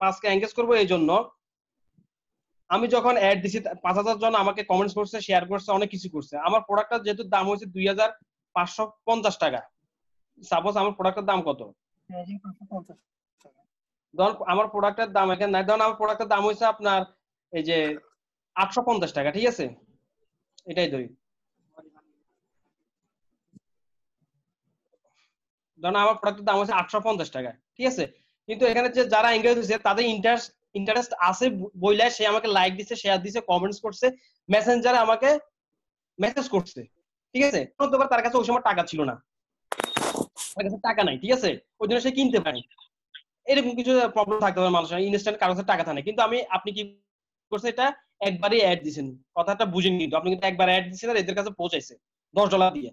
5কে এঙ্গেজ করবো, এই জন্য আমি যখন অ্যাড দিছি 5,000 জন আমাকে কমেন্টস করছে, শেয়ার করছে, অনেক কিছু করছে। আমার প্রোডাক্টটা যেহেতু দাম হয়েছে 2,550 টাকা, সাপোজ আমার প্রোডাক্টের দাম কত, ধরুন আমার প্রোডাক্টের দাম এখানে নাই, ধরুন আমার প্রোডাক্টের দাম হয়েছে আপনার এই যে 850 টাকা, ঠিক আছে, এটাই ধরি। ধরুন আমার প্রোডাক্টের দাম হচ্ছে 850 টাকা, ঠিক আছে। কিন্তু এখানে যে যারা এঙ্গেজ হয়েছে তাদের ইন্টারেস্ট আছে বইলা সে আমাকে লাইক দিছে, শেয়ার দিছে, কমেন্টস করছে, মেসেঞ্জারে আমাকে মেসেজ করছে, ঠিক আছে। তার কাছে ওই সময় টাকা ছিল না, তার কাছে টাকা নাই, ঠিক আছে, ওই জন্য সে কিনতে পারে। এরকম কিছু প্রবলেম থাকতে পারে মানুষের, ইনস্ট্যান্ট কারো কাছে টাকা থাকে না, কিন্তু আপনি কি করছেন, এটা একবারই অ্যাড দিয়েছেন, কথাটা বুঝেন, কিন্তু আপনি কিন্তু একবার অ্যাড দিয়েছেন আর এদের কাছে পৌঁছাইছে $10 দিয়ে।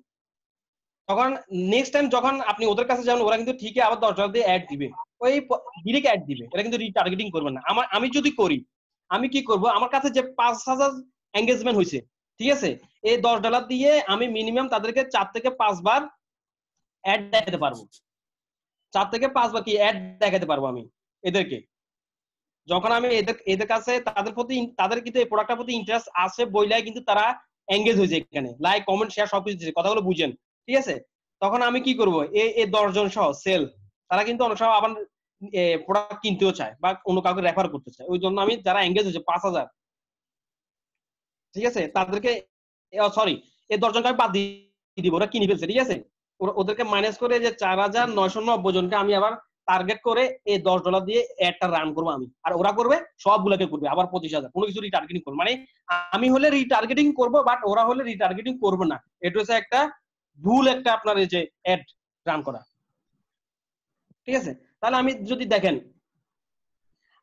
তখন নেক্সট টাইম যখন আপনি ওদের কাছে যাবেন, ওরা কিন্তু ঠিকই আবার $10 দিয়ে অ্যাড দিবে, ওই ডিরেক্ট অ্যাড দিবে, এটা কিন্তু রিটার্গেটিং করবে না। আমি যদি করি, আমি কি করব, আমার কাছে যে 5000 এঙ্গেজমেন্ট হয়েছে, ঠিক আছে, এই $10 দিয়ে আমি মিনিমাম তাদেরকে 4 থেকে 5 বার অ্যাড দেখাতে পারবো, 4 থেকে 5 বার কি অ্যাড দেখাতে পারবো আমি এদেরকে। যখন আমি এদের কাছে তাদের কিন্তু এই প্রোডাক্টের প্রতি ইন্টারেস্ট আছে বইলাই কিন্তু তারা এঙ্গেজ হয়েছে, এখানে লাইক কমেন্ট শেয়ার সবকিছু দিচ্ছে, কথাগুলো বুঝেন, ঠিক আছে। তখন আমি কি করব, এই 10 জন সহ সেল, তারা কিন্তু অনেক সময় আবার প্রোডাক্ট কিনতেও চায় বা অন্য কাউকে রেফার করতে চায়, ওই জন্য আমি যারা এঙ্গেজ হয়েছে 5000, ঠিক আছে, তাদেরকে সরি এই 10 জনকে আমি বাদ দিয়ে দিব, ওরা কিনে ফেলছে, ঠিক আছে, ওদেরকে মাইনাস করে যে 4990 জনকে আমি আবার টার্গেট করে এই $10 দিয়ে অ্যাডটা রান করবো আমি, আর ওরা করবে সবগুলোকে করবে আবার 25,000, কোনো কিছু রিটার্গেটিং করবে, মানে আমি হলে রিটার্গেটিং করবো বাট ওরা হলে রিটার্গেটিং করবে না। এটা হচ্ছে একটা ভুল, একটা আপনার এই যে অ্যাড রান করা, ঠিক আছে। তাহলে আমি যদি দেখেন,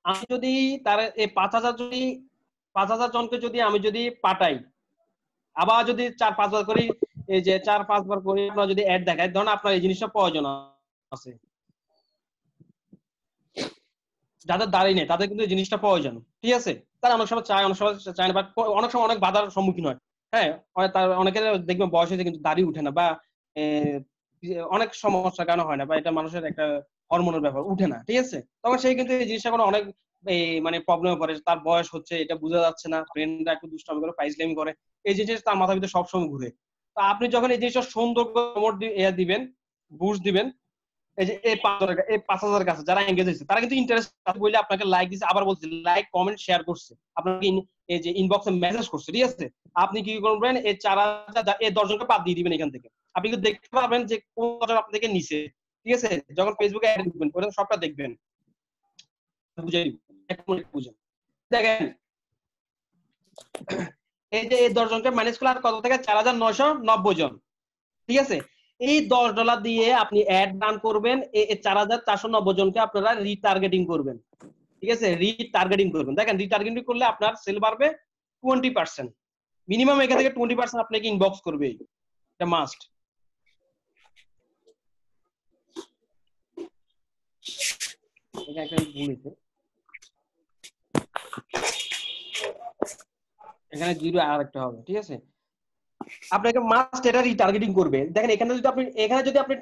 আমি যদি তার এই 5000 জনকে যদি আমি যদি পাঠাই, আবার যদি 4-5 বার করি, এই যে 4-5 বার করে আপনারা যদি অ্যাড দেখায়, ধরুন আপনার এই জিনিসটা প্রয়োজন আছে, যাদের দাঁড়িয়ে নেই তাদের কিন্তু এই জিনিসটা প্রয়োজন, ঠিক আছে, তারা অনেক সময় চায়, অনেক সময় চায় না, বা অনেক সময় অনেক বাধার সম্মুখীন হয়, হ্যাঁ, অনেকের দেখবেন বয়স হয়েছে কিন্তু দাড়ি উঠে না, বা অনেক সমস্যার কারণে হয় না, বা এটা মানুষের একটা হরমোনের ব্যাপার, উঠে না, ঠিক আছে। তখন সেই কিন্তু এই জিনিসটা কোনো অনেক মানে প্রবলেমে পড়ে, তার বয়স হচ্ছে, এটা বোঝা যাচ্ছে না, ফ্রেন্ডরা একটু দুষ্টামি করে, ফাইজলামি করে, এই জিনিস তার মাথার ভিতরে সবসময় ঘুরে। তো আপনি যখন এই জিনিসটা সুন্দর দিবেন, বুস্ট দিবেন, এই যে এই 5000 কাছে যারা এঙ্গেজ হয়েছে, তারা কিন্তু ইন্টারেস্ট বলে আপনাকে লাইক দিচ্ছে, আবার বলছে লাইক কমেন্ট শেয়ার করছে, আপনাকে এই যে ইনবক্সে মেসেজ করছে, ঠিক আছে। আপনি কি করবেন, এই 4000 এই 10 জনকে বাদ দিয়ে দিবেন এখান থেকে, আপনি কিন্তু দেখতে পাবেন যে কোন কথা আপনি থেকে নিচে, ঠিক আছে, যখন ফেসবুকে অ্যাড দিবেন ওটা সবটা দেখবেন, বুঝাই বুঝেন। দেখেন এই যে এই 10 জনকে মাইনাস করলে আর কত থেকে 4990 জন, ঠিক আছে। এই $10 দিয়ে আপনি অ্যাড রান করবেন, এই 4490 জনকে আপনারা রিটার্গেটিং করবেন, ঠিক আছে, রিটার্গেটিং করবেন। দেখেন রিটার্গেটিং করলে আপনার সেল বাড়বে 20%, মিনিমাম এখান থেকে 20% আপনাকে ইনবক্স করবে, এটা মাস্ট। এটা একটা ভুল হয়েছে, এখানে 0 আর একটা হবে, ঠিক আছে। আপনাকে মাস্ট এটা রিটার্গেটিং করবে। দেখেন এখানে যদি আপনি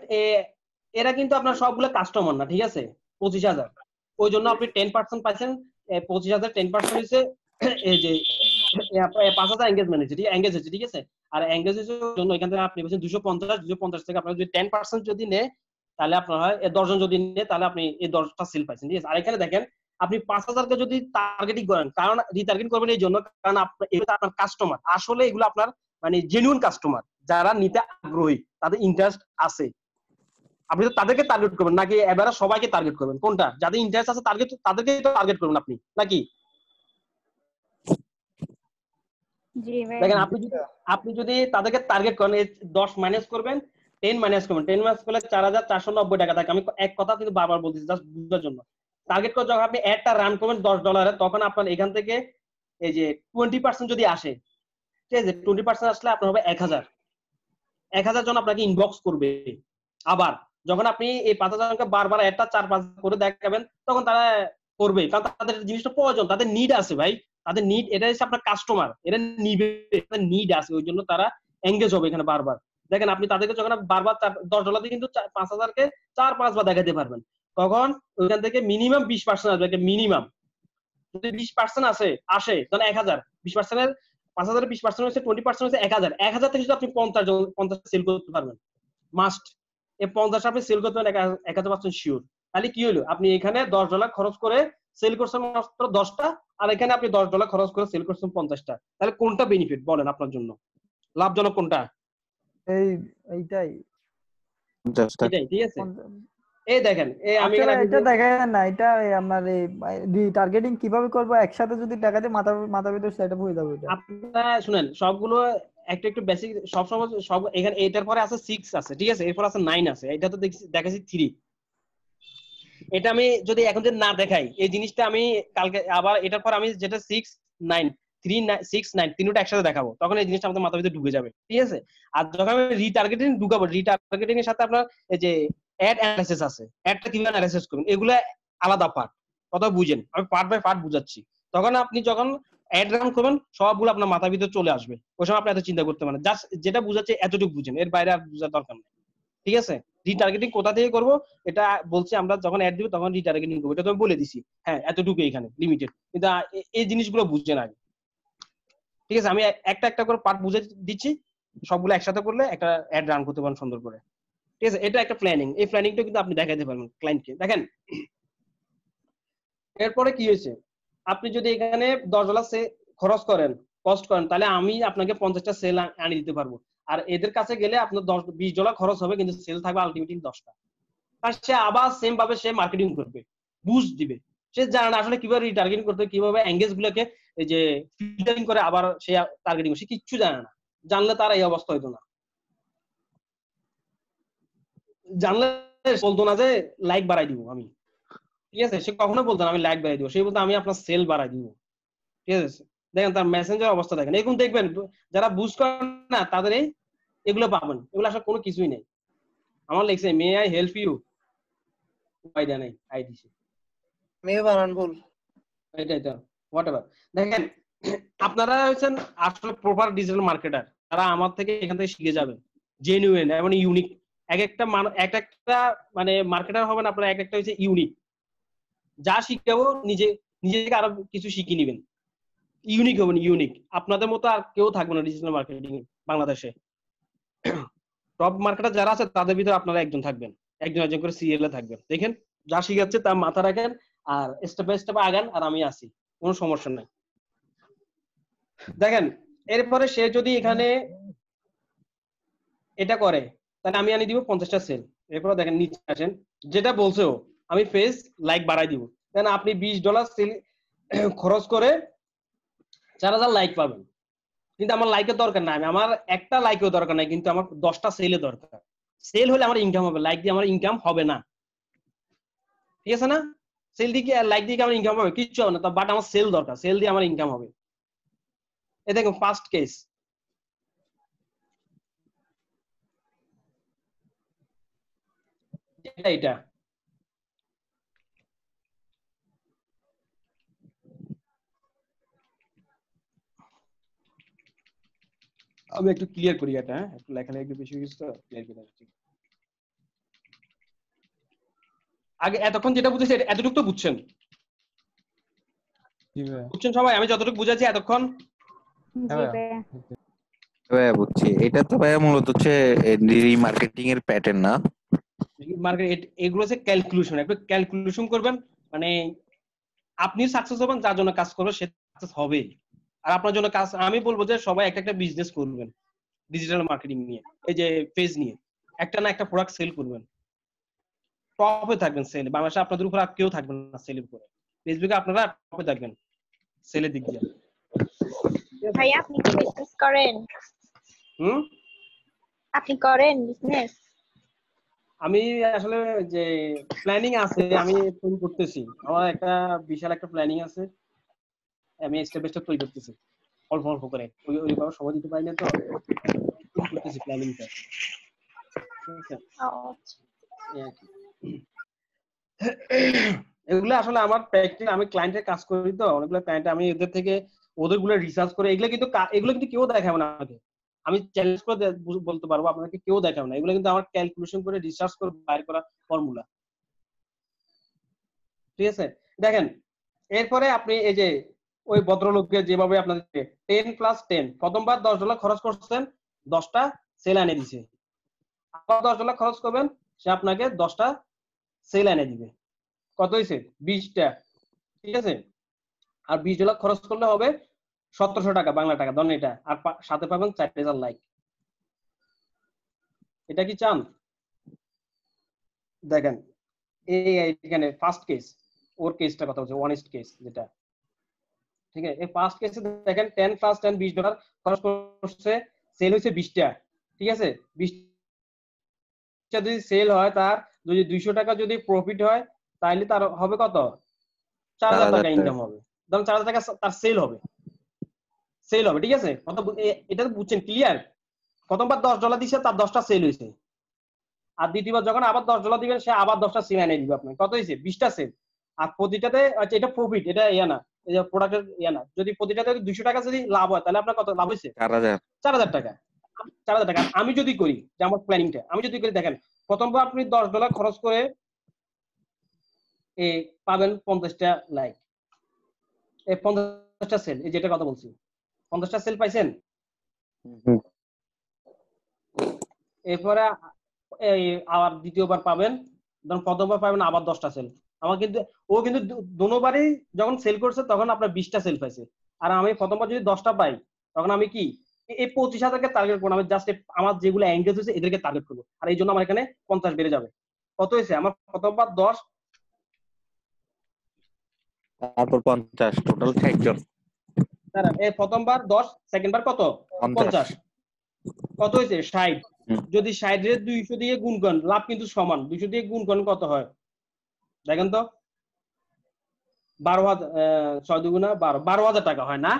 এরা কিন্তু আপনার সবগুলো কাস্টমার না, ঠিক আছে, 25,000, ওই জন্য আপনি 10% পাচ্ছেন, 25,000 10% হচ্ছে এই যে 5000 এঙ্গেজমেন্ট হচ্ছে, ঠিক এঙ্গেজ হচ্ছে, ঠিক আছে। আর এঙ্গেজ হচ্ছে জন্য এখান থেকে আপনি বলছেন 250 থেকে আপনার যদি 10% যদি নেয়, তাহলে আপনার হয় 10 জন যদি নেয়, তাহলে আপনি এই 10টা সেল পাচ্ছেন, ঠিক আছে। আর এখানে দেখেন আপনি 5000 কে যদি টার্গেটিং করেন, কারণ রিটার্গেটিং করবেন এই জন্য, কারণ আপনার কাস্টমার আসলে এগুলো আপনার মানে জেনুইন কাস্টমার, যারা নিতে আগ্রহী, তাদের ইন্টারেস্ট আছে, আপনি তো তাদেরকে টার্গেট করবেন নাকি এবারে সবাইকে টার্গেট করবেন, কোনটা? যাদের ইন্টারেস্ট আছে তাদেরকে টার্গেট করবেন আপনি নাকি? জি ভাই, দেখেন আপনি যদি তাদেরকে টার্গেট করেন, 10 মাইনাস করবেন, 10 মাইনাস করবেন, 10 মাইনাস করলে 4490 টাকা থাকে। আমি এক কথা কিন্তু বারবার বলতেছি জাস্ট বুঝার জন্য। টার্গেট করে যখন আপনি অ্যাডটা রান করবেন $10, তখন আপনার এখান থেকে এই যে 20% যদি আসে, ঠিক আছে, 20% আসলে আপনার হবে 1000 জন আপনাকে ইনবক্স করবে। আবার যখন আপনি এই 5000 জনকে বারবার একটা 4-5 করে দেখাবেন, তখন তারা করবে, কারণ তাদের জিনিসটা প্রয়োজন, তাদের নিড আছে ভাই, তাদের নিড, এটা হচ্ছে আপনার কাস্টমার, এরা নিবে, তাদের নিড আছে, ওই জন্য তারা এঙ্গেজ হবে এখানে বারবার। দেখেন আপনি তাদেরকে যখন বারবার $10 দিয়ে কিন্তু 5000 কে 4-5 বার দেখাতে পারবেন, তখন ওইখান থেকে মিনিমাম 20% আসবে, মিনিমাম যদি 20% আসে তখন 1000, 20% 5000 20% হচ্ছে 20% হচ্ছে 1000 থেকে যদি আপনি 50 সেল করতে পারবেন, মাস্ট এই 50 আপনি সেল করতে পারবেন 1000% শিওর। তাহলে কি হলো, আপনি এখানে $10 খরচ করে সেল করছেন মাত্র 10টা, আর এখানে আপনি $10 খরচ করে সেল করছেন 50টা। তাহলে কোনটা বেনিফিট বলেন আপনার জন্য, লাভজনক কোনটা? এইটাই, এটাই, ঠিক আছে। এই দেখেন আমি এটা দেখেন না, এটা আপনার এই টার্গেটিং কিভাবে করবো, একসাথে যদি টাকা দিয়ে মাথা ভিতর সেটআপ হয়ে যাবে। এটা আপনারা শুনেন, সবগুলো একটু বেসিক, সব এখানে এটার পরে আছে 6 আছে, ঠিক আছে, এরপর আছে 9 আছে, এটা তো দেখাচ্ছি 3, এটা আমি যদি এখন যদি না দেখাই এই জিনিসটা আমি কালকে আবার এটার পর আমি যেটা 6 9 3 6 9 তিনটা একসাথে দেখাবো, তখন এই জিনিসটা আমাদের মাথার ভিতরে ঢুকে যাবে, ঠিক আছে? আর যখন আমি রিটার্গেটিং ঢুকাবো, রিটার্গেটিং এর সাথে আপনার এই যে অ্যাড অ্যানালাইসিস আছে, অ্যাডটা কিভাবে অ্যানালাইসিস করবেন এগুলো আলাদা পার্ট, কথা বুঝেন, আমি পার্ট বাই পার্ট বুঝাচ্ছি। তখন আপনি যখন অ্যাড রান করবেন সবগুলো আপনার মাথার ভিতরে চলে আসবে, ওই সময় আপনি এত চিন্তা করতে পারেন, জাস্ট যেটা বুঝাচ্ছে এতটুকু বুঝেন, এর বাইরে আর বুঝার দরকার নেই, ঠিক আছে? রিটার্গেটিং কোথা থেকে করব এটা বলছি, আমরা যখন অ্যাড দিব তখন রিটার্গেটিং করব, এটা তো আমি বলে দিছি, হ্যাঁ এতটুকু এখানে লিমিটেড, কিন্তু এই জিনিসগুলো বুঝছেন আগে, ঠিক আছে? আমি একটা একটা করে পার্ট বুঝে দিচ্ছি, সবগুলো একসাথে করলে একটা অ্যাড রান করতে পারেন সুন্দর করে, ঠিক আছে? এটা একটা প্ল্যানিং, এই প্ল্যানিংটা কিন্তু আপনি দেখাতে পারবেন ক্লায়েন্টকে। দেখেন এরপরে কি হয়েছে, আপনি যদি এখানে $10 খরচ করেন, কস্ট করেন, তাহলে আমি আপনাকে 50টা সেল আনিয়ে দিতে পারবো, আর এদের কাছে গেলে আপনার $20 খরচ হবে, কিন্তু সেল থাকবে আলটিমেটলি 10টা। আর সে আবার সেম ভাবে সে মার্কেটিং করবে, বুস্ট দিবে, সে জানে না আসলে কিভাবে রিটার্গেটিং করতে, কিভাবে এঙ্গেজ গুলোকে এই যে ফিল্টারিং করে আবার সে টার্গেটিং, সে কিচ্ছু জানে না, জানলে তার এই অবস্থা হইতো না, জানলে বলতো না যে লাইক বাড়াই দিব আমি, ঠিক আছে? সে কখনো বলতো না আমি লাইক বাড়াই দিব, সে বলতো আমি আপনার সেল বাড়াই দিব, ঠিক আছে? দেখেন তার মেসেঞ্জার অবস্থা দেখেন, এখন দেখবেন যারা বুস্ট করেন না তাদের এগুলো পাবেন, এগুলো আসলে কোনো কিছুই নেই। আমার লেখছে may I help you, idea নেই, আই দিছি মেয়ে বানান ভুল, এটাই তো হোয়াটএভার। দেখেন আপনারা হচ্ছেন আসলে প্রপার ডিজিটাল মার্কেটার, তারা আমার থেকে এখান থেকে শিখে যাবেন, জেনুইন এবং ইউনিক, এক একটা মানে মার্কেটার হবেন আপনারা, এক একটা হচ্ছে ইউনিক, যা শিখাবো নিজে থেকে আরো কিছু শিখে নেবেন, ইউনিক হবেন, ইউনিক, আপনাদের মতো আর কেউ থাকবে না ডিজিটাল মার্কেটিং বাংলাদেশে। টপ মার্কেটার যারা আছে তাদের ভিতরে আপনারা একজন থাকবেন, একজন একজন করে সিরিয়ালে থাকবেন, দেখেন যা শিখাচ্ছে তা মাথা রাখেন আর স্টেপ বাই স্টেপ আগান, আর আমি আছি, কোনো সমস্যা নাই। দেখেন এরপরে সে যদি এখানে এটা করে তাহলে আমি আনি দিব 50টা সেল। এরপরে দেখেন নিচে আসেন, যেটা বলছেও আমি ফেস লাইক বাড়াই দিব, দেন আপনি $20 সেল খরচ করে 4000 লাইক পাবেন, কিন্তু আমার লাইকের দরকার নাই, আমার একটা লাইকের দরকার নাই, কিন্তু আমার 10টা সেলের দরকার, সেল হলে আমার ইনকাম হবে, লাইক দিয়ে আমার ইনকাম হবে না, ঠিক আছে না? সেল দিয়ে লাইক দিয়ে আমার ইনকাম হবে কিচ্ছু হবে না, বাট আমার সেল দরকার, সেল দিয়ে আমার ইনকাম হবে। এই দেখুন ফার্স্ট কেস, এটা আমি একটু ক্লিয়ার করি এটা, হ্যাঁ একটু লেখালেখি একটু বেশি হয়ে গেছে তো ক্লিয়ার করে দিচ্ছি। আগে এতক্ষণ যেটা বুঝেছি এতটুকু তো বুঝছেন, বুঝছেন সবাই? আমি যতটুকু বুঝাচ্ছি এতক্ষণ ভাইয়া বুঝছি। এটা তো ভাইয়া মূলত হচ্ছে মার্কেটিং এর প্যাটার্ন না? মার্কেট এগুলো হচ্ছে ক্যালকুলেশন, একটু ক্যালকুলেশন করবেন, মানে আপনি সাকসেস হবেন, যার জন্য কাজ করবে সে সাকসেস হবে। আর আপনার জন্য কাজ, আমি বলবো যে সবাই একটা বিজনেস করবেন ডিজিটাল মার্কেটিং নিয়ে, এই যে পেজ নিয়ে একটা না একটা প্রোডাক্ট সেল করবেন, টপে থাকবেন সেল, বাংলাদেশে আপনাদের উপর আর কেউ থাকবেন না সেলের উপরে, ফেসবুকে আপনারা টপে থাকবেন সেলের দিক দিয়ে। ভাই আপনি কি বিজনেস করেন? আপনি করেন বিজনেস? আমি আসলে যে প্ল্যানিং আছে, আমি তৈরি করতেছি, আমার একটা বিশাল একটা প্ল্যানিং আছে, আমি স্টেপ বাই স্টেপ তৈরি করতেছি অল্প অল্প করে, ওইভাবে সময় দিতে পারি না তো, করতেছি প্ল্যানিংটা, ঠিক আছে? এগুলো আসলে আমার প্র্যাকটিস, আমি ক্লায়েন্টের কাজ করি তো, অনেকগুলো ক্লায়েন্ট, আমি এদের থেকে ওদেরগুলো রিসার্চ করে, এগুলো কিন্তু কেউ দেখাবে না আমাকে, আমি চ্যালেঞ্জ করে বলতে পারবো আপনাকে, কেউ দেখাবে না, এগুলো কিন্তু আমার ক্যালকুলেশন করে রিসার্চ করে বাইর করা ফর্মুলা, ঠিক আছে? দেখেন এরপরে আপনি এই যে ওই ভদ্রলোককে যেভাবে আপনাদের 10+10 প্রথমবার $10 খরচ করছেন, 10টা সেল এনে দিছে, আবার $10 খরচ করবেন, সে আপনাকে 10টা সেল এনে দিবে, কত হয়েছে? 20টা, ঠিক আছে? আর $20 খরচ করলে হবে 1700 টাকা বাংলা টাকা, ধরেন এটা, আর সাথে পাবেন 4000 লাইক। এটা কি চান? দেখেন এখানে ফার্স্ট কেস, ওর কেসটা কথা হচ্ছে ওয়ানিস্ট কেস যেটা, ঠিক আছে? এই ফার্স্ট কেসে দেখেন 10+10 $20 খরচ করছে, সেল হয়েছে 20টা, ঠিক আছে? 20টা যদি সেল হয়, তার যদি 200 টাকা যদি প্রফিট হয়, তাহলে তার হবে কত 4000 টাকা ইনকাম হবে। ধরুন 4000 টাকা তার সেল হবে, ঠিক আছে? এটা তো বুঝছেন, ক্লিয়ার? প্রথমবার $10 দিছে, তার 10টা সেল হয়েছে। আর দ্বিতীয়বার যখন আবার $10 দিবেন, সে আবার 10টা সেল এনে দিবে আপনাকে। কত হয়েছে? 20টা সেল। আর প্রতিটাতে আচ্ছা এটা প্রফিট, এটা ইয়া না, এই যে প্রোডাক্টের ইয়া না। যদি প্রতিটাতে 200 টাকা যদি লাভ হয়, তাহলে আপনার কত লাভ হয়েছে? 4000 টাকা। 4000 টাকা। আমি যদি করি, যে আমার প্ল্যানিংটা আমি যদি করি, দেখেন প্রথমবার আপনি $10 খরচ করে পাবেন 50টা লাইক, 50টা সেল, এই যেটা কথা বলছি, 50টা সেল পাইছেন। এরপরে আবার দ্বিতীয়বার পাবেন, ধরুন প্রথমবার পাবেন আবার 10টা সেল। আমার কিন্তু ও কিন্তু দুবারই যখন সেল করছে তখন আপনার 20টা সেল পাইছে। আর আমি প্রথমবার যদি 10টা পাই, তখন আমি কি এই 25,000কে টার্গেট করবো। আমি জাস্ট আমার যেগুলো এঙ্গেজ হয়েছে এদেরকে টার্গেট করবো। আর এই জন্য আমার এখানে 50 বেড়ে যাবে। কত হয়েছে? আমার প্রথমবার 10, তারপর 50, টোটাল 60 জন। এই প্রথমবার 10, সেকেন্ড বার কত? 50। কত হয়েছে? 60। যদি 60 এর 200 দিয়ে গুণ করেন, লাভ কিন্তু সমান। 200 দিয়ে গুণ করেন কত হয় দেখেন তো? 12,000, 6 দুগুণা 12, 12,000 টাকা হয় না?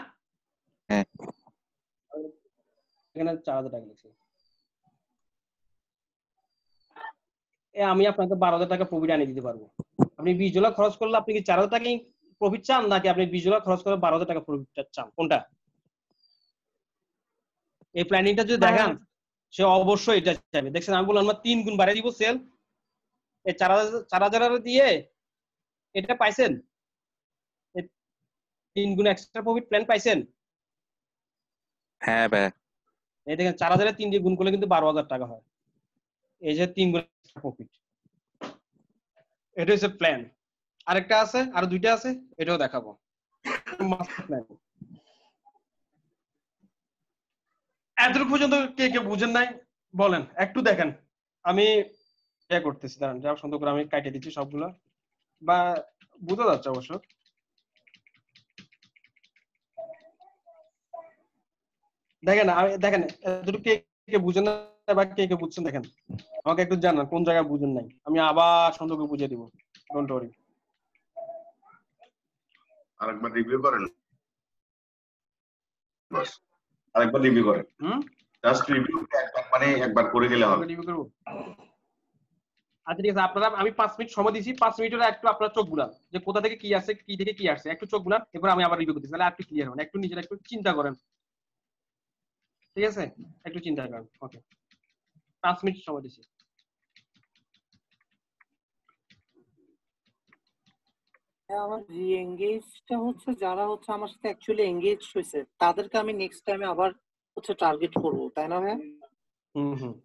এখানে 4,000 টাকা লিখছি। আমি আপনাকে 12,000 টাকা প্রফিট আনিয়ে দিতে পারবো। আপনি $20 খরচ করলে আপনি কি 4,000 টাকা প্রফিট চান, নাকি আপনি $20 খরচ করে 12,000 টাকা প্রফিট চান? কোনটা? এই প্ল্যানিংটা যদি দেখান, সে অবশ্যই এটা চাইবে। দেখছেন, আমি বললাম আমরা 3 গুণ বাড়িয়ে দিব সেল। এই 4,000 দিয়ে এটা পাইছেন, 3 গুণ এক্সট্রা প্রফিট প্ল্যান পাইছেন। হ্যাঁ ভাই, এই দেখেন 4,000 3 দিয়ে গুণ করলে কিন্তু 12,000 টাকা হয়। এই যে 3 গুণ এক্সট্রা প্রফিট, এটা হচ্ছে প্ল্যান। আরেকটা আছে, আর 2টা আছে, এটাও দেখাবো। এতটুকু পর্যন্ত কে কে বুঝেন নাই বলেন, একটু দেখেন। আমি করতেছি, দাঁড়ান, যা সুন্দর করে আমি কাটে দিচ্ছি সবগুলো, বা বোঝা যাচ্ছে অবশ্য। দেখেন দেখেন এতটুকু কে কে বুঝেন না বা কে কে বুঝছেন দেখেন, আমাকে একটু জানান কোন জায়গায় বুঝেন নাই। আমি আবার সুন্দর করে বুঝিয়ে দিব, ডোন্ট ওয়ারি। আরেকবার রিভিউ করেন, বাস আরেকবার রিভিউ করেন। জাস্ট রিভিউ মানে একবার করে গেলে হবে। রিভিউ করব। আচ্ছা ঠিক আছে, আপনারা আমি 5 মিনিট সময় দিয়েছি। 5 মিনিটের একটু আপনারা চোখ বুলান, যে কোথা থেকে কি আসছে, কি থেকে কি আসছে, একটু চোখ বুলান। এরপর আমি আবার রিভিউ করতেছি, তাহলে একটু ক্লিয়ার হন। একটু নিজেরা একটু চিন্তা করেন, ঠিক আছে? একটু চিন্তা করেন। ওকে, 5 মিনিট সময় দিয়েছি। আমার রি-এঙ্গেজটা হচ্ছে যারা হচ্ছে আমার সাথে অ্যাকচুয়ালি এঙ্গেজ হয়েছে, তাদেরকে আমি নেক্সট টাইমে আবার হচ্ছে টার্গেট করব, তাই না ভাই? হুম।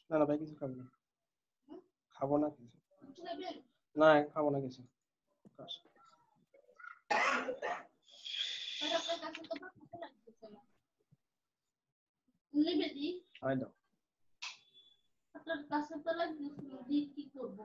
না না ভাই, কিছু খাবো না, খাবো না কিছু, না খাবো না কিছু। আপনার কাছে তো লাগবে, কি করবো?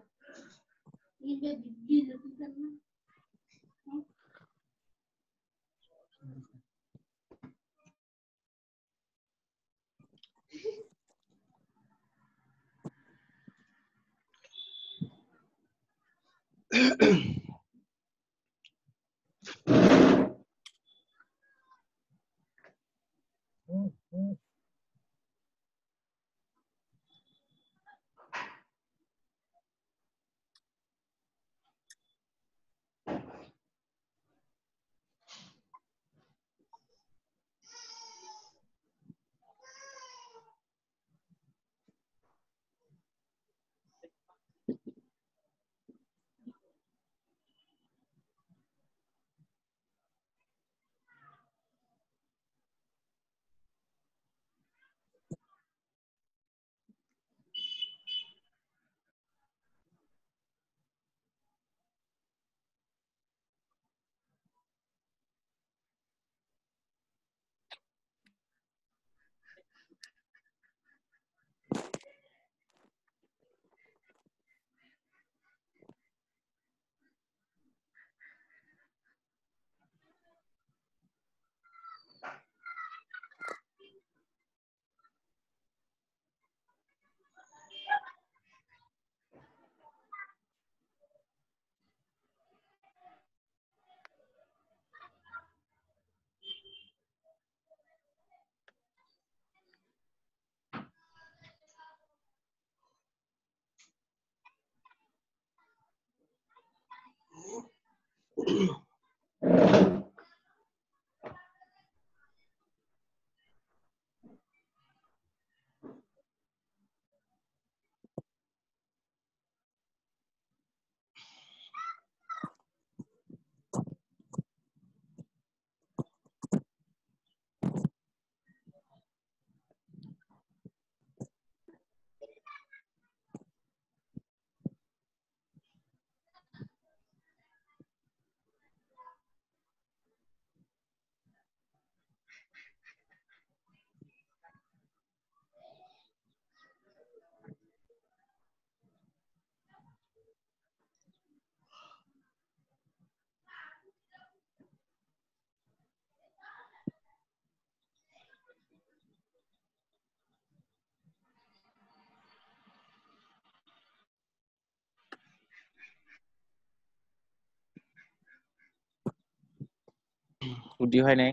ছুটি হয় নাই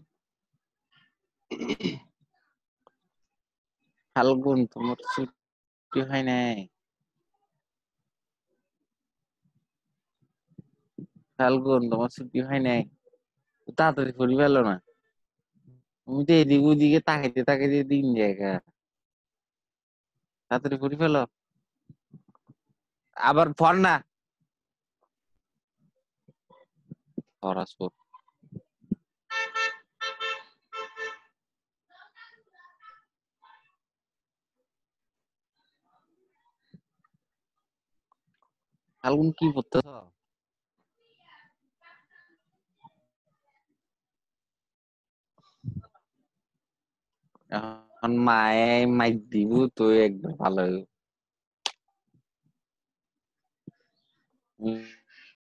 ফাল্গুন তোমার ছুটি হয় নাই ফাল্গুন তোমার ছুটি হয় নাই তাড়াতাড়ি ফুল পেলো না তুমি তো এদিক ওদিকে তাকাইতে তাকাইতে দিন জায়গা তাড়াতাড়ি ফুল ফেলো আবার ফল না ফরাসপুর ফাল্গুন কি পড়তেছ এখন মায়ে মাইক দিব তো একদম ভালো